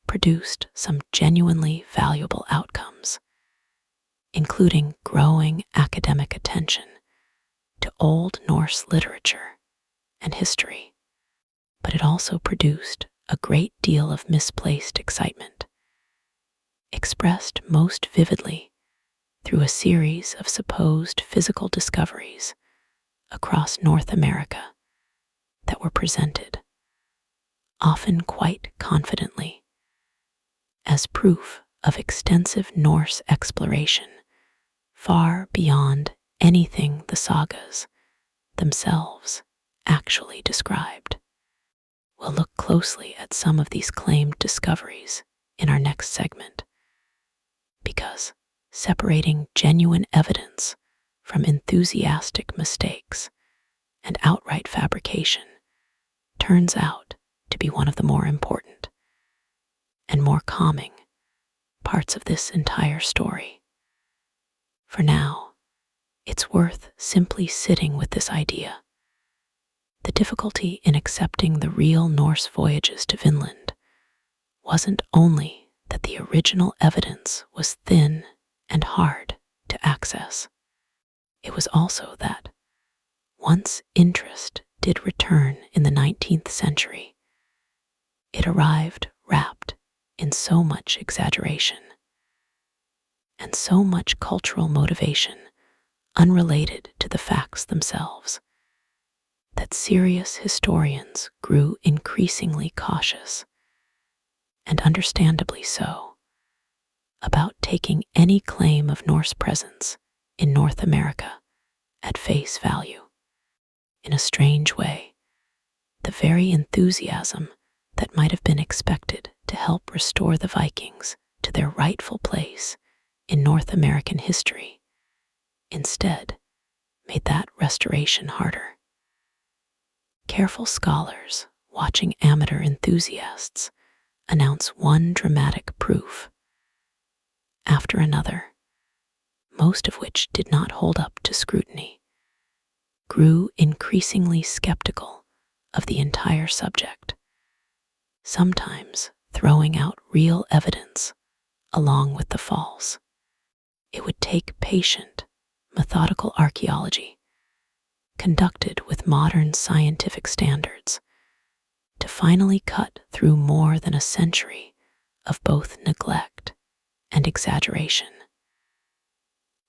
produced some genuinely valuable outcomes, including growing academic attention to Old Norse literature and history, but it also produced a great deal of misplaced excitement, expressed most vividly through a series of supposed physical discoveries across North America that were presented, often quite confidently, as proof of extensive Norse exploration far beyond anything the sagas themselves actually described. We'll look closely at some of these claimed discoveries in our next segment, because separating genuine evidence from enthusiastic mistakes and outright fabrication turns out to be one of the more important and more calming parts of this entire story. For now, it's worth simply sitting with this idea. The difficulty in accepting the real Norse voyages to Vinland wasn't only that the original evidence was thin and hard to access. It was also that, once interest did return in the 19th century, it arrived wrapped in so much exaggeration and so much cultural motivation unrelated to the facts themselves, that serious historians grew increasingly cautious, and understandably so, about taking any claim of Norse presence in North America at face value. In a strange way, the very enthusiasm that might have been expected to help restore the Vikings to their rightful place in North American history instead made that restoration harder. Careful scholars, watching amateur enthusiasts announce one dramatic proof after another, most of which did not hold up to scrutiny, grew increasingly skeptical of the entire subject, sometimes throwing out real evidence along with the false. It would take patient, methodical archaeology, conducted with modern scientific standards, to finally cut through more than a century of both neglect and exaggeration,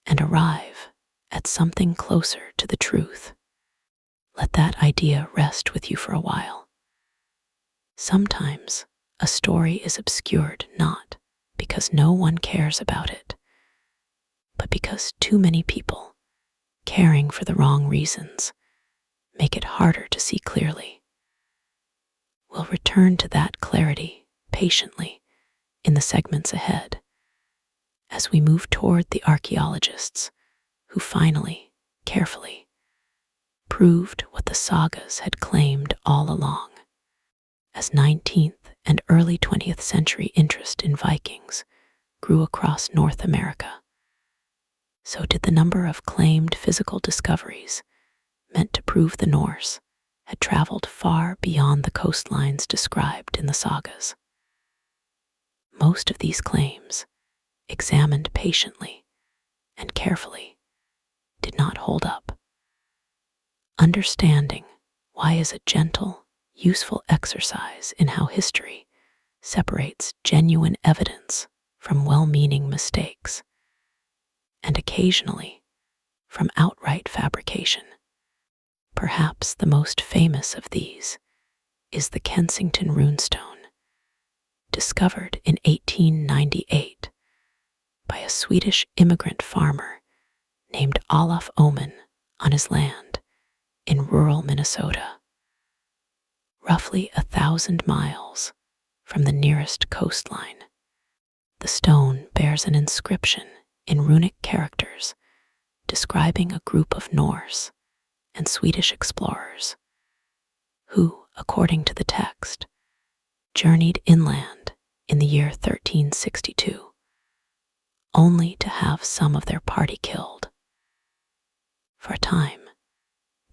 and arrive at something closer to the truth. Let that idea rest with you for a while. Sometimes a story is obscured not because no one cares about it, but because too many people, caring for the wrong reasons, make it harder to see clearly. We'll return to that clarity patiently in the segments ahead, as we move toward the archaeologists who finally, carefully, proved what the sagas had claimed all along. As 19th and early 20th century interest in Vikings grew across North America, so did the number of claimed physical discoveries meant to prove the Norse had traveled far beyond the coastlines described in the sagas. Most of these claims, examined patiently and carefully, did not hold up. Understanding why is a gentle, useful exercise in how history separates genuine evidence from well-meaning mistakes, and occasionally from outright fabrication. Perhaps the most famous of these is the Kensington Runestone, discovered in 1898 by a Swedish immigrant farmer named Olaf Oman on his land in rural Minnesota, roughly 1,000 miles from the nearest coastline. The stone bears an inscription in runic characters describing a group of Norse and Swedish explorers who, according to the text, journeyed inland in the year 1362, only to have some of their party killed. For a time,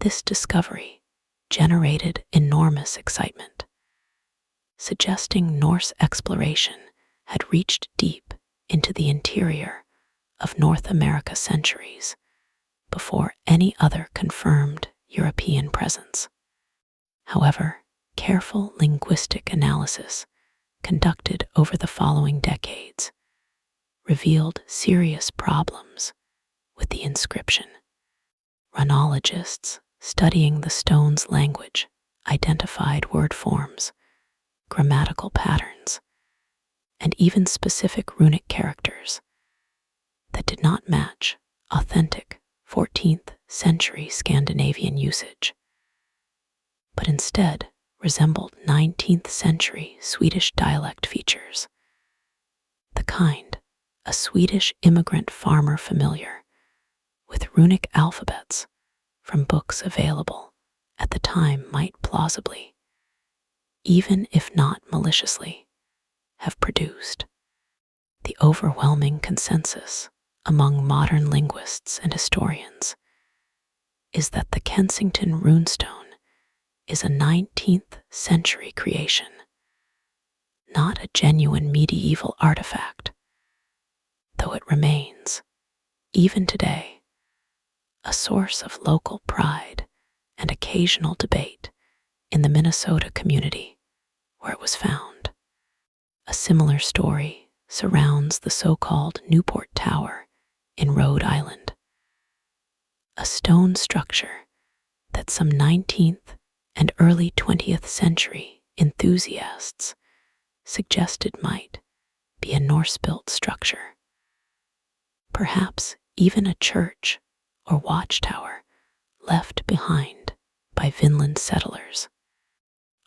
this discovery generated enormous excitement, suggesting Norse exploration had reached deep into the interior of North America centuries before any other confirmed European presence. However, careful linguistic analysis conducted over the following decades revealed serious problems with the inscription. Runologists studying the stone's language identified word forms, grammatical patterns, and even specific runic characters that did not match authentic 14th century Scandinavian usage, but instead resembled 19th century Swedish dialect features. The kind a Swedish immigrant farmer familiar with runic alphabets from books available at the time might plausibly, even if not maliciously, have produced. The overwhelming consensus among modern linguists and historians is that the Kensington runestone is a 19th century creation, not a genuine medieval artifact, though it remains, even today, a source of local pride and occasional debate in the Minnesota community where it was found. A similar story surrounds the so-called Newport Tower in Rhode Island, a stone structure that some 19th and early 20th century enthusiasts suggested might be a Norse-built structure, perhaps even a church or watchtower left behind by Vinland settlers.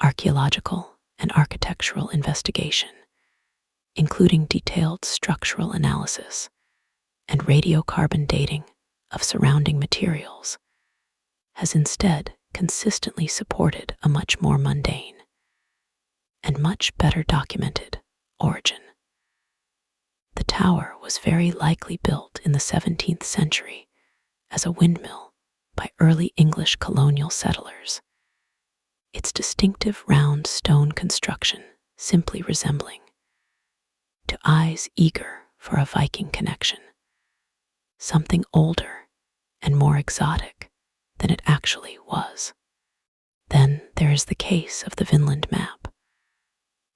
Archaeological and architectural investigation, including detailed structural analysis and radiocarbon dating of surrounding materials, has instead consistently supported a much more mundane and much better documented origin. The tower was very likely built in the 17th century as a windmill by early English colonial settlers, its distinctive round stone construction simply resembling, to eyes eager for a Viking connection, something older and more exotic than it actually was. Then there is the case of the Vinland map,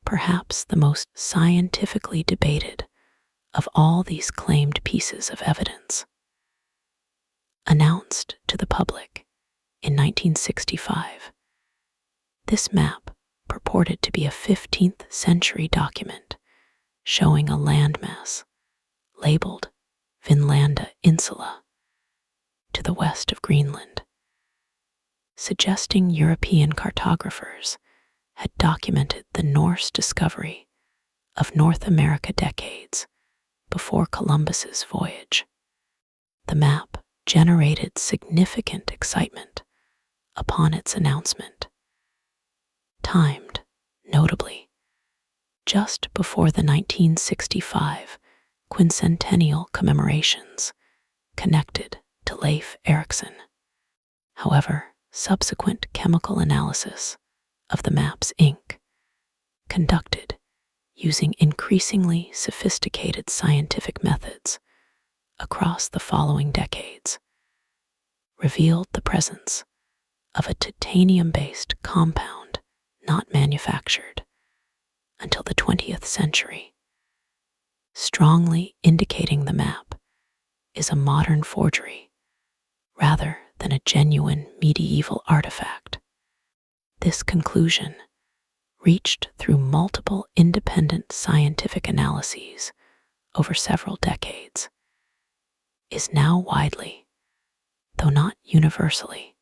perhaps the most scientifically debated of all these claimed pieces of evidence. Announced to the public in 1965, this map purported to be a 15th century document showing a landmass labeled Vinland Insula to the west of Greenland, suggesting European cartographers had documented the Norse discovery of North America decades before Columbus's voyage. The map generated significant excitement upon its announcement, timed, notably, just before the 1965 quincentennial commemorations connected to Leif Erikson. However, subsequent chemical analysis of the map's ink, conducted using increasingly sophisticated scientific methods across the following decades, revealed the presence of a titanium-based compound not manufactured until the 20th century, strongly indicating the map is a modern forgery rather than a genuine medieval artifact. This conclusion, reached through multiple independent scientific analyses over several decades, is now widely, though not universally,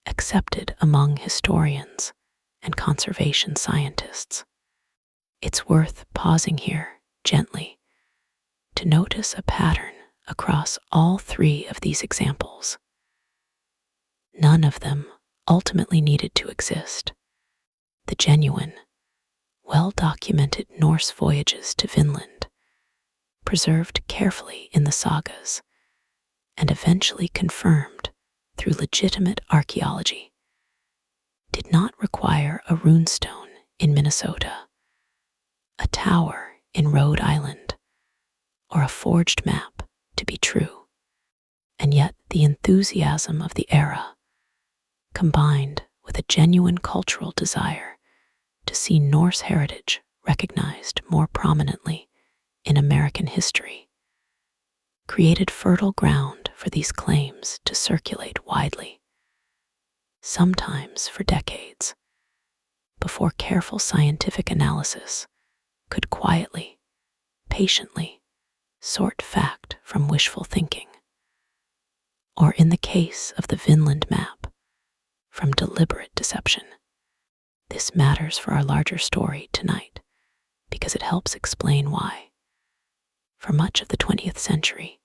accepted among historians and conservation scientists. It's worth pausing here gently to notice a pattern across all three of these examples. None of them ultimately needed to exist. The genuine, well-documented Norse voyages to Vinland, preserved carefully in the sagas and eventually confirmed through legitimate archaeology, did not require a runestone in Minnesota, a tower in Rhode Island, or a forged map to be true. And yet the enthusiasm of the era, combined with a genuine cultural desire to see Norse heritage recognized more prominently in American history, created fertile ground for these claims to circulate widely, sometimes for decades, before careful scientific analysis could quietly, patiently sort fact from wishful thinking, or in the case of the Vinland map, from deliberate deception. This matters for our larger story tonight because it helps explain why, For much of the 20th century,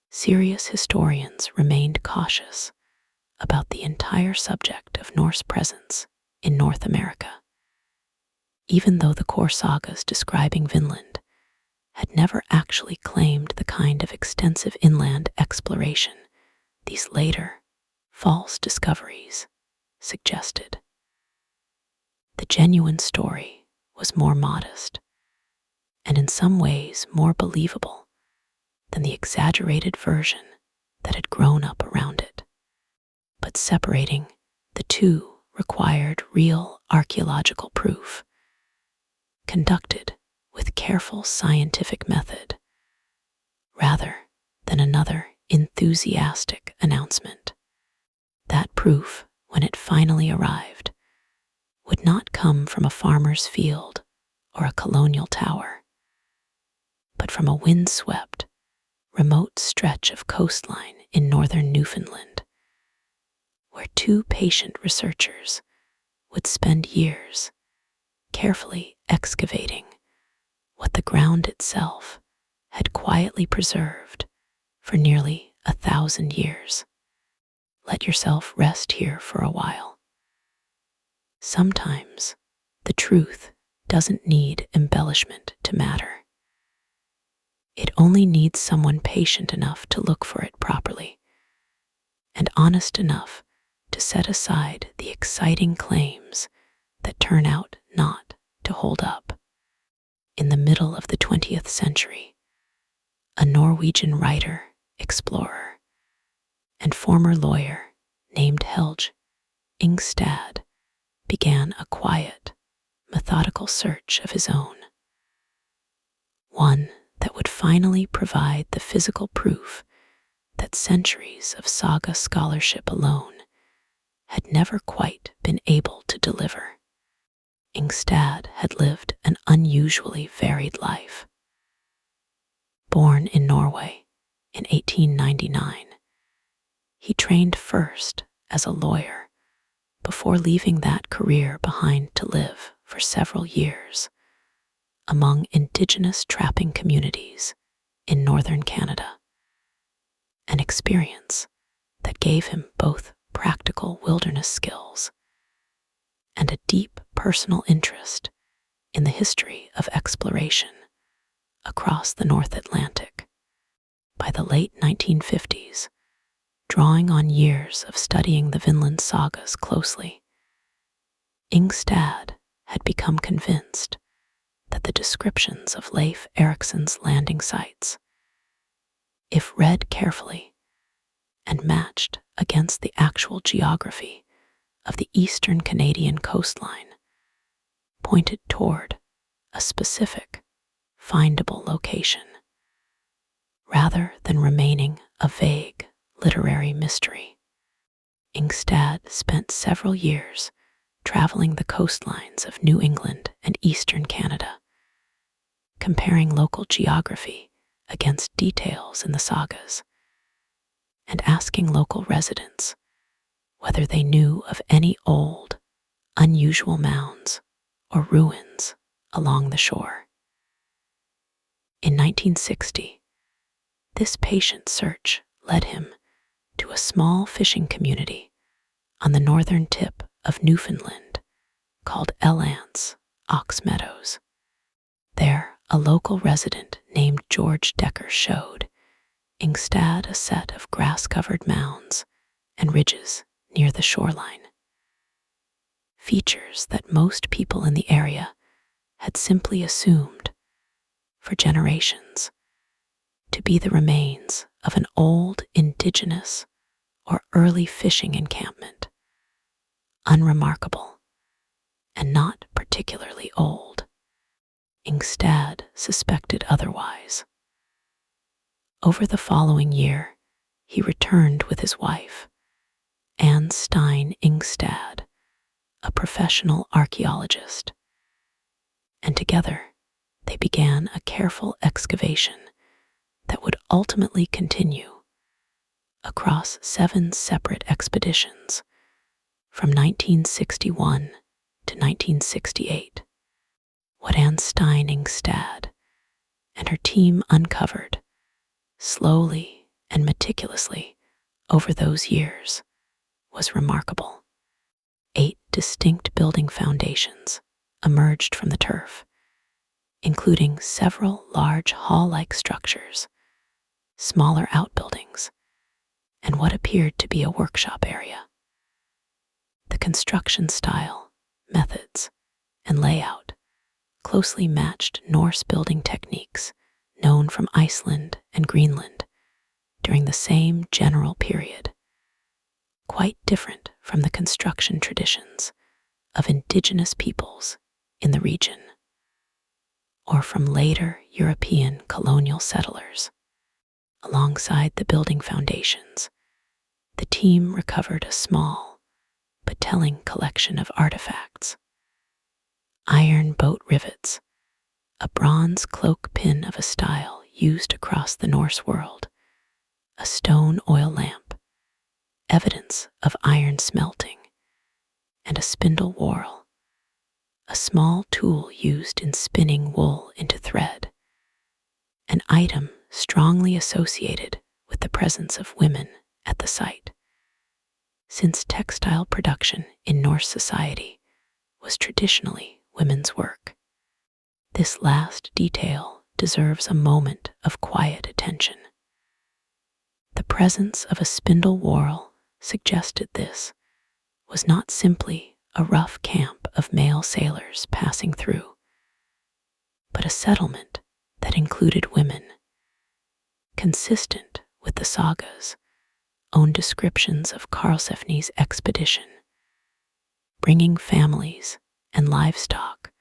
serious historians remained cautious about the entire subject of Norse presence in North America, even though the core sagas describing Vinland had never actually claimed the kind of extensive inland exploration these later, false discoveries suggested. The genuine story was more modest, and in some ways more believable than the exaggerated version that had grown up around it. But separating the two required real archaeological proof, conducted with careful scientific method, rather than another enthusiastic announcement. That proof, when it finally arrived, would not come from a farmer's field or a colonial tower, but from a windswept, remote stretch of coastline in northern Newfoundland, where two patient researchers would spend years carefully excavating what the ground itself had quietly preserved for nearly 1,000 years. Let yourself rest here for a while. Sometimes the truth doesn't need embellishment to matter. It only needs someone patient enough to look for it properly, and honest enough to set aside the exciting claims that turn out not to hold up. In the middle of the 20th century, a Norwegian writer, explorer, and former lawyer named Helge Ingstad began a quiet, methodical search of his own. One that would finally provide the physical proof that centuries of saga scholarship alone had never quite been able to deliver. Ingstad had lived an unusually varied life. Born in Norway in 1899, he trained first as a lawyer before leaving that career behind to live for several years among indigenous trapping communities in northern Canada, an experience that gave him both practical wilderness skills and a deep personal interest in the history of exploration across the North Atlantic. By the late 1950s, drawing on years of studying the Vinland sagas closely, Ingstad had become convinced that the descriptions of Leif Erikson's landing sites, if read carefully and matched against the actual geography of the eastern Canadian coastline, pointed toward a specific, findable location, rather than remaining a vague literary mystery. Ingstad spent several years traveling the coastlines of New England and eastern Canada, comparing local geography against details in the sagas, and asking local residents whether they knew of any old, unusual mounds or ruins along the shore. In 1960, this patient search led him to a small fishing community on the northern tip of Newfoundland called Elance Ox Meadows. There, a local resident named George Decker showed Ingstad a set of grass-covered mounds and ridges near the shoreline, features that most people in the area had simply assumed for generations to be the remains of an old indigenous or early fishing encampment, unremarkable and not particularly old. Ingstad suspected otherwise. Over the following year, he returned with his wife, Anne Stein Ingstad, a professional archaeologist, and together they began a careful excavation that would ultimately continue across 7 separate expeditions from 1961 to 1968. What Anne Stein Ingstad and her team uncovered, slowly and meticulously over those years, was remarkable. 8 distinct building foundations emerged from the turf, including several large hall-like structures, smaller outbuildings, and what appeared to be a workshop area. The construction style, methods, and layout closely matched Norse building techniques known from Iceland and Greenland during the same general period, quite different from the construction traditions of indigenous peoples in the region, or from later European colonial settlers. Alongside the building foundations, the team recovered a small but telling collection of artifacts: iron boat rivets, a bronze cloak pin of a style used across the Norse world, a stone oil lamp, evidence of iron smelting, and a spindle whorl, a small tool used in spinning wool into thread, an item strongly associated with the presence of women at the site, since textile production in Norse society was traditionally women's work. This last detail deserves a moment of quiet attention. The presence of a spindle whorl suggested this was not simply a rough camp of male sailors passing through, but a settlement that included women, consistent with the sagas' own descriptions of Karlsefni's expedition, bringing families and livestock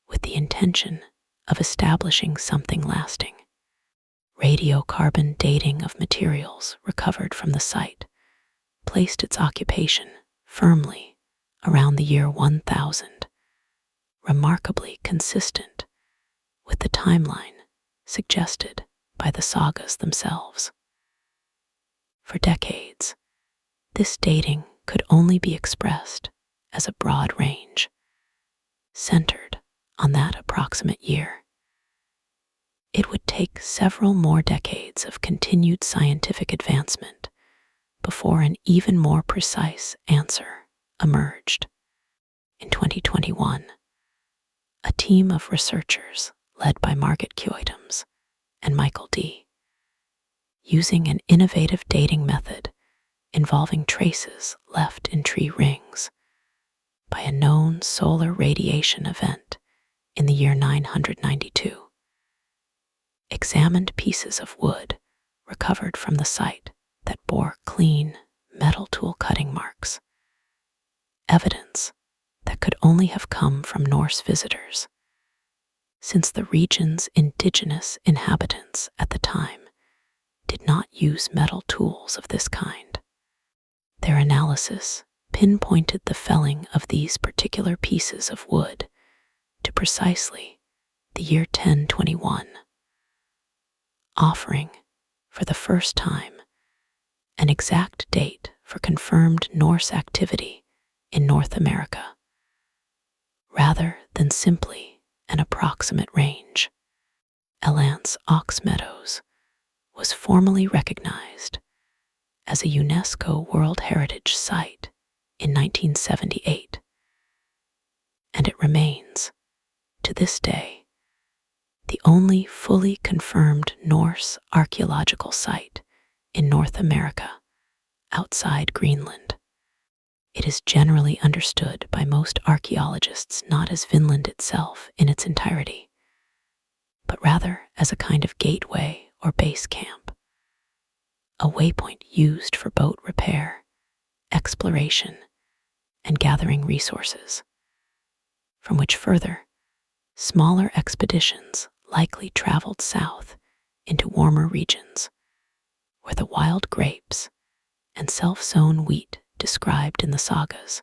with the intention of establishing something lasting. Radiocarbon dating of materials recovered from the site placed its occupation firmly around the year 1000, remarkably consistent with the timeline suggested by the sagas themselves. For decades, this dating could only be expressed as a broad range, centered on that approximate year. It would take several more decades of continued scientific advancement before an even more precise answer emerged. In 2021, a team of researchers led by Margit Kjoitums and Michael D., using an innovative dating method involving traces left in tree rings by a known solar radiation event in the year 992, examined pieces of wood recovered from the site that bore clean metal tool cutting marks, evidence that could only have come from Norse visitors, since the region's indigenous inhabitants at the time did not use metal tools of this kind. Their analysis pinpointed the felling of these particular pieces of wood to precisely the year 1021, offering, for the first time, an exact date for confirmed Norse activity in North America, rather than simply an approximate range. Elance Ox Meadows was formally recognized as a UNESCO World Heritage Site in 1978, and it remains, to this day, the only fully confirmed Norse archaeological site in North America outside Greenland. It is generally understood by most archaeologists not as Vinland itself in its entirety, but rather as a kind of gateway or base camp, a waypoint used for boat repair, exploration, and gathering resources, from which further, smaller expeditions likely traveled south into warmer regions, where the wild grapes and self-sown wheat described in the sagas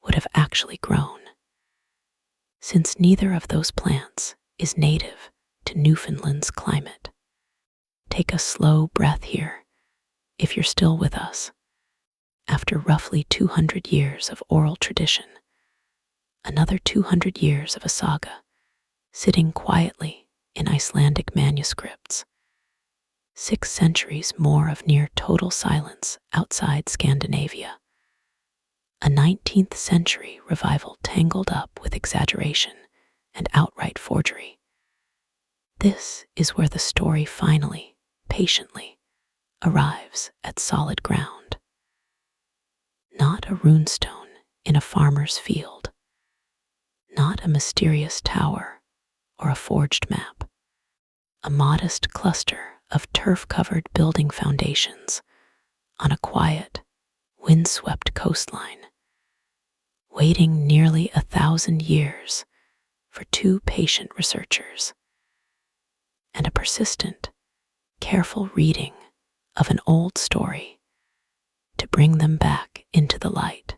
would have actually grown, since neither of those plants is native to Newfoundland's climate. Take a slow breath here, if you're still with us. After roughly 200 years of oral tradition, another 200 years of a saga sitting quietly in Icelandic manuscripts, 6 centuries more of near total silence outside Scandinavia, a 19th century revival tangled up with exaggeration and outright forgery. This is where the story finally, patiently, arrives at solid ground. Not a runestone in a farmer's field, not a mysterious tower or a forged map, a modest cluster of turf-covered building foundations on a quiet, windswept coastline, waiting nearly 1,000 years for 2 patient researchers, and a persistent, careful reading of an old story to bring them back into the light.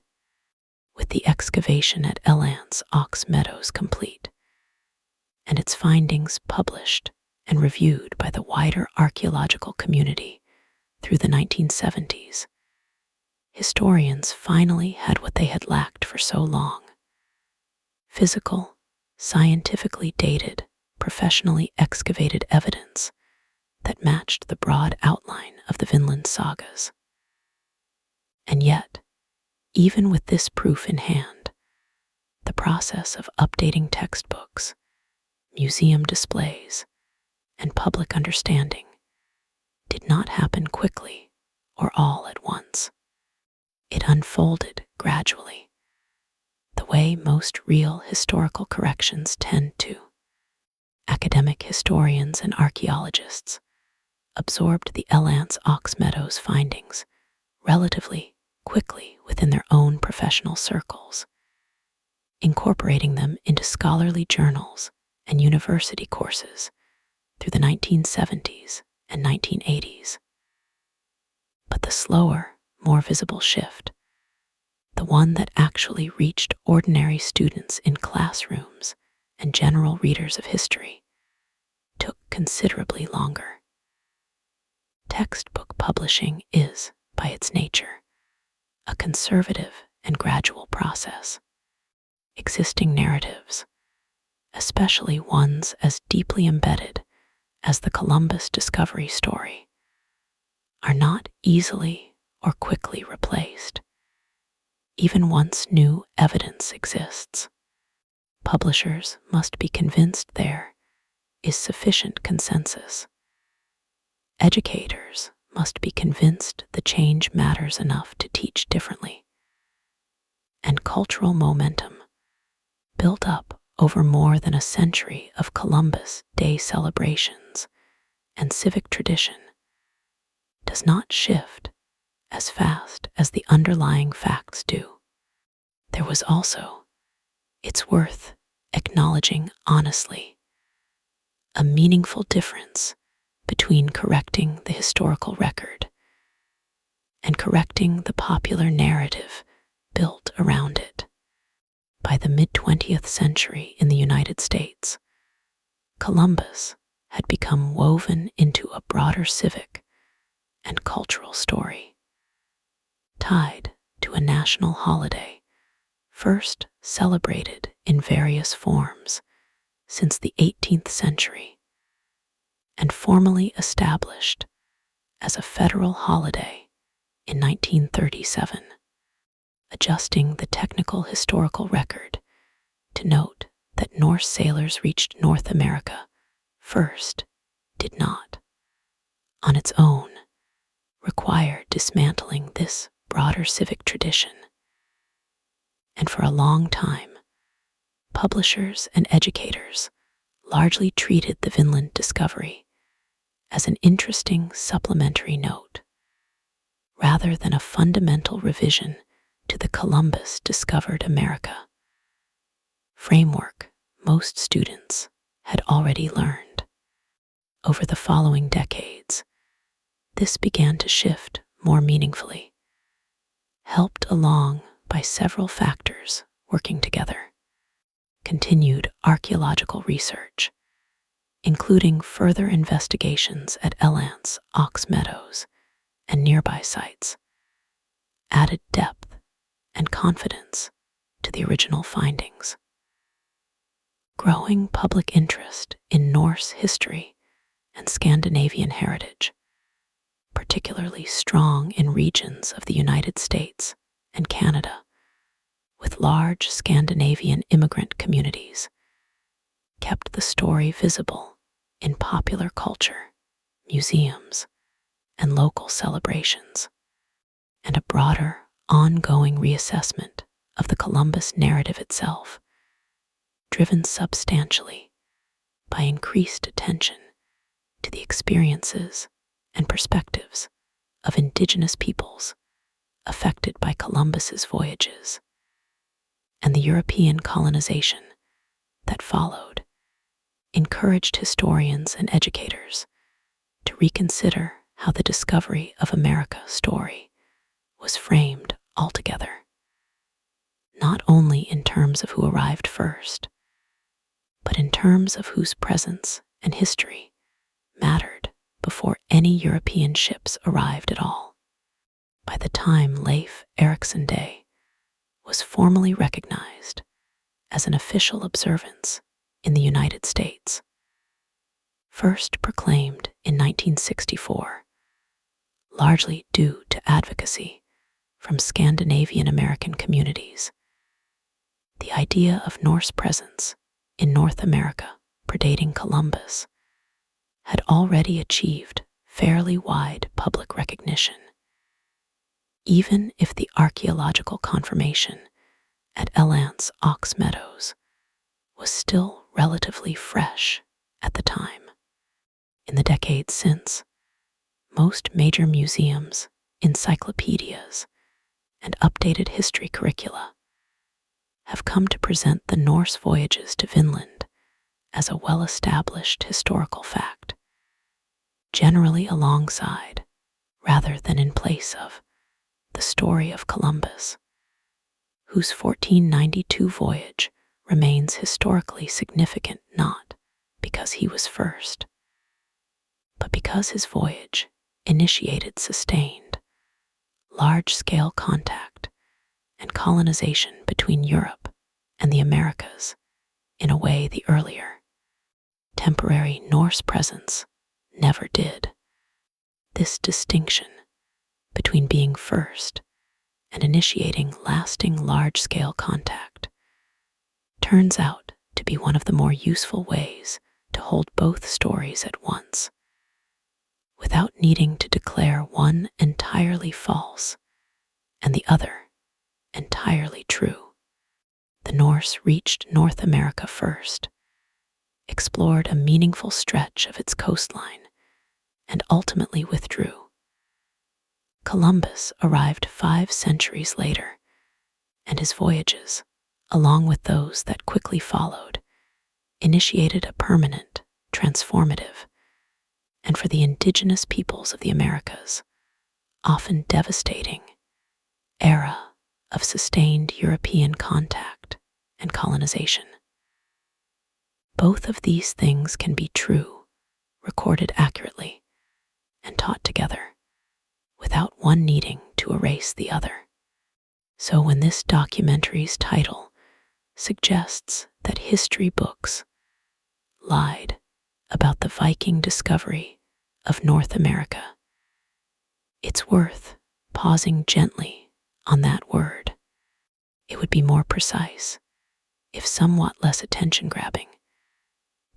With the excavation at Elant's Meadows complete, and its findings published and reviewed by the wider archaeological community through the 1970s, historians finally had what they had lacked for so long: physical, scientifically dated, professionally excavated evidence that matched the broad outline of the Vinland sagas. And yet, even with this proof in hand, the process of updating textbooks, museum displays, and public understanding did not happen quickly or all at once. It unfolded gradually, the way most real historical corrections tend to. Academic historians and archaeologists absorbed the Elant's Meadows findings relatively quickly within their own professional circles, incorporating them into scholarly journals and university courses through the 1970s and 1980s. But the slower, more visible shift, the one that actually reached ordinary students in classrooms and general readers of history, took considerably longer. Textbook publishing is, by its nature, a conservative and gradual process. Existing narratives, especially ones as deeply embedded as the Columbus discovery story, are not easily or quickly replaced, even once new evidence exists. Publishers must be convinced there is sufficient consensus. Educators must be convinced the change matters enough to teach differently. And cultural momentum, built up over more than a century of Columbus Day celebrations and civic tradition, does not shift as fast as the underlying facts do. There was also, it's worth acknowledging honestly, a meaningful difference between correcting the historical record and correcting the popular narrative built around it. By the mid-20th century in the United States, Columbus had become woven into a broader civic and cultural story, tied to a national holiday first celebrated in various forms since the 18th century, and formally established as a federal holiday in 1937, adjusting the technical historical record to note that Norse sailors reached North America first did not, on its own, require dismantling this broader civic tradition. And for a long time, publishers and educators largely treated the Vinland discovery as an interesting supplementary note, rather than a fundamental revision to the Columbus discovered America framework most students had already learned. Over the following decades, this began to shift more meaningfully, helped along by several factors working together: continued archaeological research, including further investigations at Elant's Meadows and nearby sites, added depth and confidence to the original findings. growing public interest in Norse history and Scandinavian heritage, particularly strong in regions of the United States and Canada, with large Scandinavian immigrant communities, kept the story visible in popular culture, museums, and local celebrations, and a broader, ongoing reassessment of the Columbus narrative itself, driven substantially by increased attention to the experiences and perspectives of indigenous peoples affected by Columbus's voyages, and the European colonization that followed encouraged historians and educators to reconsider how the discovery of America's story was framed altogether, not only in terms of who arrived first, but in terms of whose presence and history mattered before any European ships arrived at all. By the time Leif Erikson Day was formally recognized as an official observance in the United States, first proclaimed in 1964, largely due to advocacy from Scandinavian American communities, the idea of Norse presence in North America predating Columbus had already achieved fairly wide public recognition, even if the archaeological confirmation at Elant's Ox Meadows was still relatively fresh at the time. In the decades since, most major museums, encyclopedias, and updated history curricula have come to present the Norse voyages to Vinland as a well-established historical fact, generally alongside, rather than in place of, the story of Columbus, whose 1492 voyage remains historically significant not because he was first, but because his voyage initiated sustained, large-scale contact and colonization between Europe and the Americas in a way the earlier, temporary Norse presence never did. This distinction between being first and initiating lasting large-scale contact turns out to be one of the more useful ways to hold both stories at once, without needing to declare one entirely false and the other entirely true. The Norse reached North America first, explored a meaningful stretch of its coastline, and ultimately withdrew. Columbus arrived 5 centuries later, and his voyages, along with those that quickly followed, initiated a permanent, transformative, and for the indigenous peoples of the Americas, often devastating, era of sustained European contact and colonization. Both of these things can be true, recorded accurately, and taught together, without one needing to erase the other. So when this documentary's title suggests that history books lied about the Viking discovery of North America, it's worth pausing gently on that word. It would be more precise, if somewhat less attention-grabbing,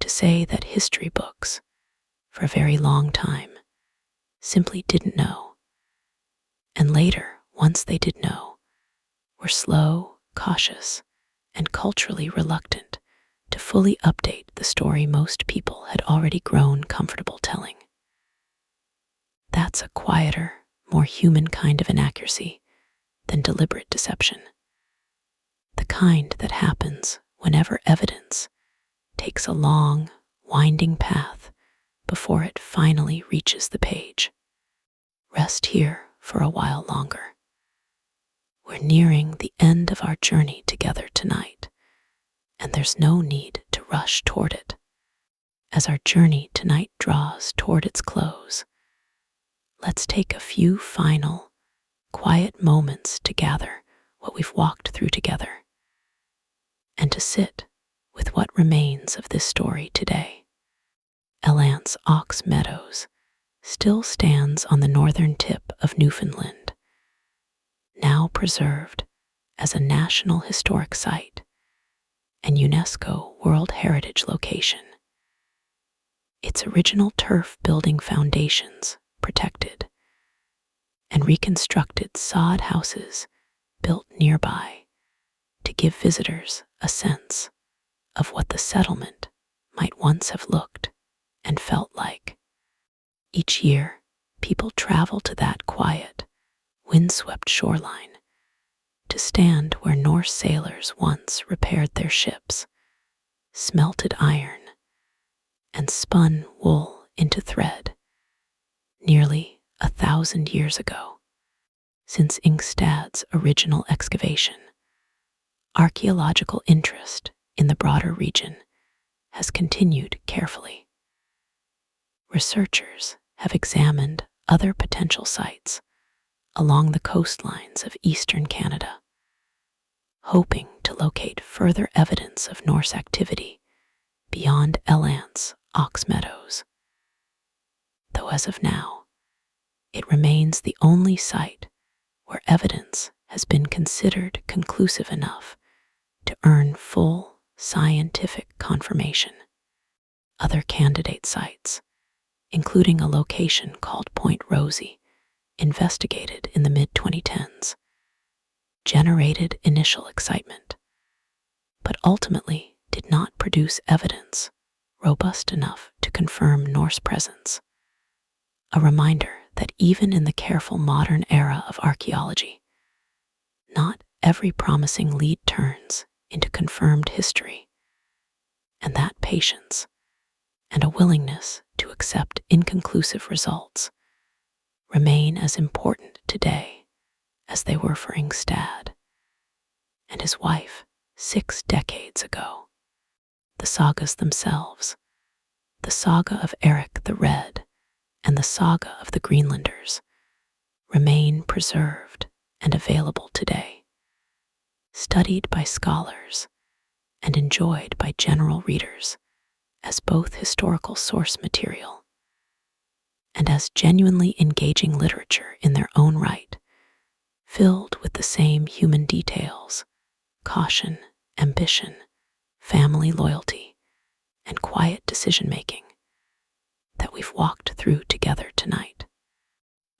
to say that history books, for a very long time, simply didn't know, and later, once they did know, were slow, cautious, and culturally reluctant to fully update the story most people had already grown comfortable telling. That's a quieter, more human kind of inaccuracy than deliberate deception. The kind that happens whenever evidence takes a long, winding path before it finally reaches the page. Rest here for a while longer. We're nearing the end of our journey together tonight, and there's no need to rush toward it. As our journey tonight draws toward its close, let's take a few final, quiet moments to gather what we've walked through together, and to sit with with what remains of this story today. Elant's Ox Meadows still stands on the northern tip of Newfoundland, now preserved as a National Historic Site and UNESCO World Heritage location. Its original turf building foundations protected, and reconstructed sod houses built nearby to give visitors a sense of what the settlement might once have looked and felt like. Each year, people travel to that quiet, windswept shoreline to stand where Norse sailors once repaired their ships, smelted iron, and spun wool into thread nearly 1,000 years ago. Since Ingstad's original excavation, archaeological interest in the broader region has continued carefully. Researchers have examined other potential sites along the coastlines of eastern Canada, hoping to locate further evidence of Norse activity beyond Elant's Ox Meadows. Though as of now, it remains the only site where evidence has been considered conclusive enough to earn full scientific confirmation. Other candidate sites, including a location called Point Rosie, investigated in the mid-2010s, generated initial excitement, but ultimately did not produce evidence robust enough to confirm Norse presence. A reminder that even in the careful modern era of archaeology, not every promising lead turns into confirmed history, and that patience and a willingness to accept inconclusive results remain as important today as they were for Ingstad and his wife 6 decades ago. The sagas themselves, the saga of Erik the Red and the saga of the Greenlanders, remain preserved and available today, studied by scholars and enjoyed by general readers as both historical source material and as genuinely engaging literature in their own right, filled with the same human details, caution, ambition, family loyalty, and quiet decision-making that we've walked through together tonight.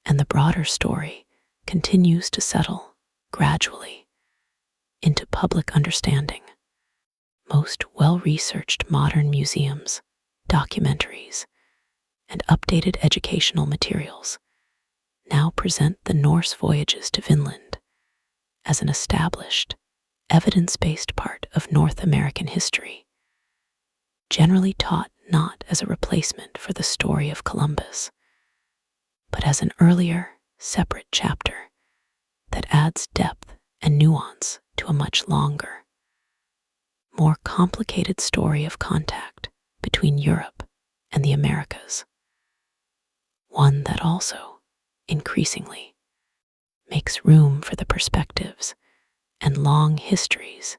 And the broader story continues to settle gradually into public understanding. Most well-researched modern museums, documentaries, and updated educational materials now present the Norse voyages to Vinland as an established, evidence-based part of North American history, generally taught not as a replacement for the story of Columbus, but as an earlier, separate chapter that adds depth and nuance to a much longer, more complicated story of contact between Europe and the Americas. One that also, increasingly, makes room for the perspectives and long histories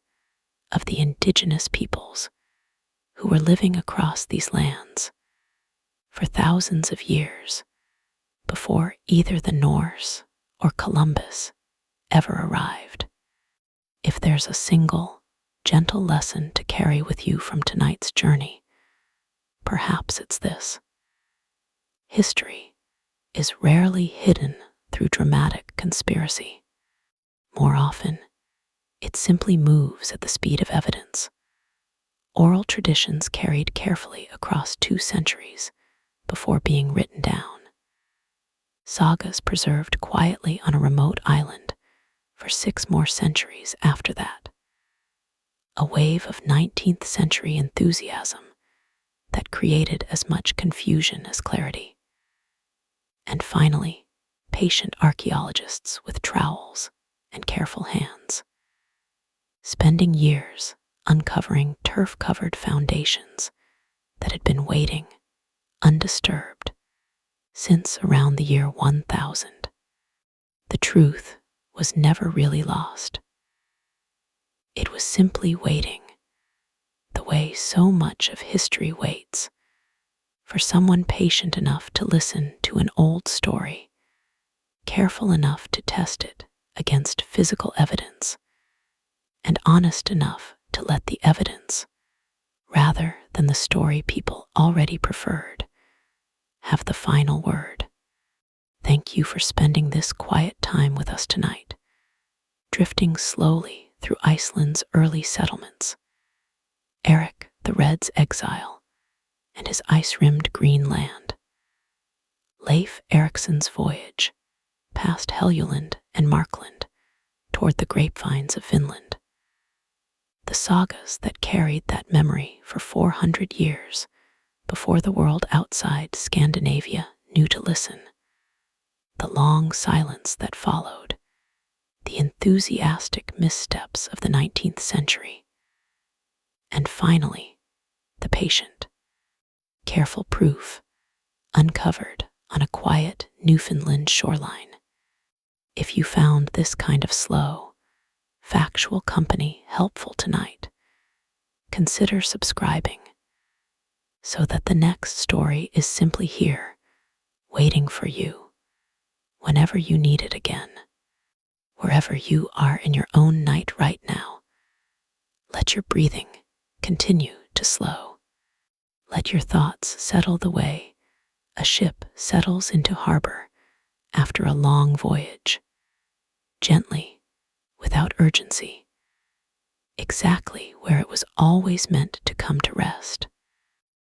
of the indigenous peoples who were living across these lands for thousands of years before either the Norse or Columbus ever arrived. If there's a single, gentle lesson to carry with you from tonight's journey, perhaps it's this: history is rarely hidden through dramatic conspiracy. More often, it simply moves at the speed of evidence. Oral traditions carried carefully across 2 centuries before being written down. Sagas preserved quietly on a remote island for 6 more centuries after that. A wave of 19th century enthusiasm that created as much confusion as clarity. And finally, patient archaeologists with trowels and careful hands, spending years uncovering turf-covered foundations that had been waiting, undisturbed, since around the year 1000. The truth was never really lost. It was simply waiting, the way so much of history waits for someone patient enough to listen to an old story, careful enough to test it against physical evidence, and honest enough to let the evidence, rather than the story people already preferred, have the final word. Thank you for spending this quiet time with us tonight, drifting slowly through Iceland's early settlements, Erik the Red's exile, and his ice-rimmed Greenland, Leif Erikson's voyage past Helluland and Markland toward the grapevines of Vinland, the sagas that carried that memory for 400 years before the world outside Scandinavia knew to listen, the long silence that followed, the enthusiastic missteps of the 19th century, and finally, the patient, careful proof uncovered on a quiet Newfoundland shoreline. If you found this kind of slow, factual company helpful tonight, consider subscribing so that the next story is simply here, waiting for you whenever you need it again. Wherever you are in your own night right now, let your breathing continue to slow. Let your thoughts settle the way a ship settles into harbor after a long voyage, gently, without urgency, exactly where it was always meant to come to rest.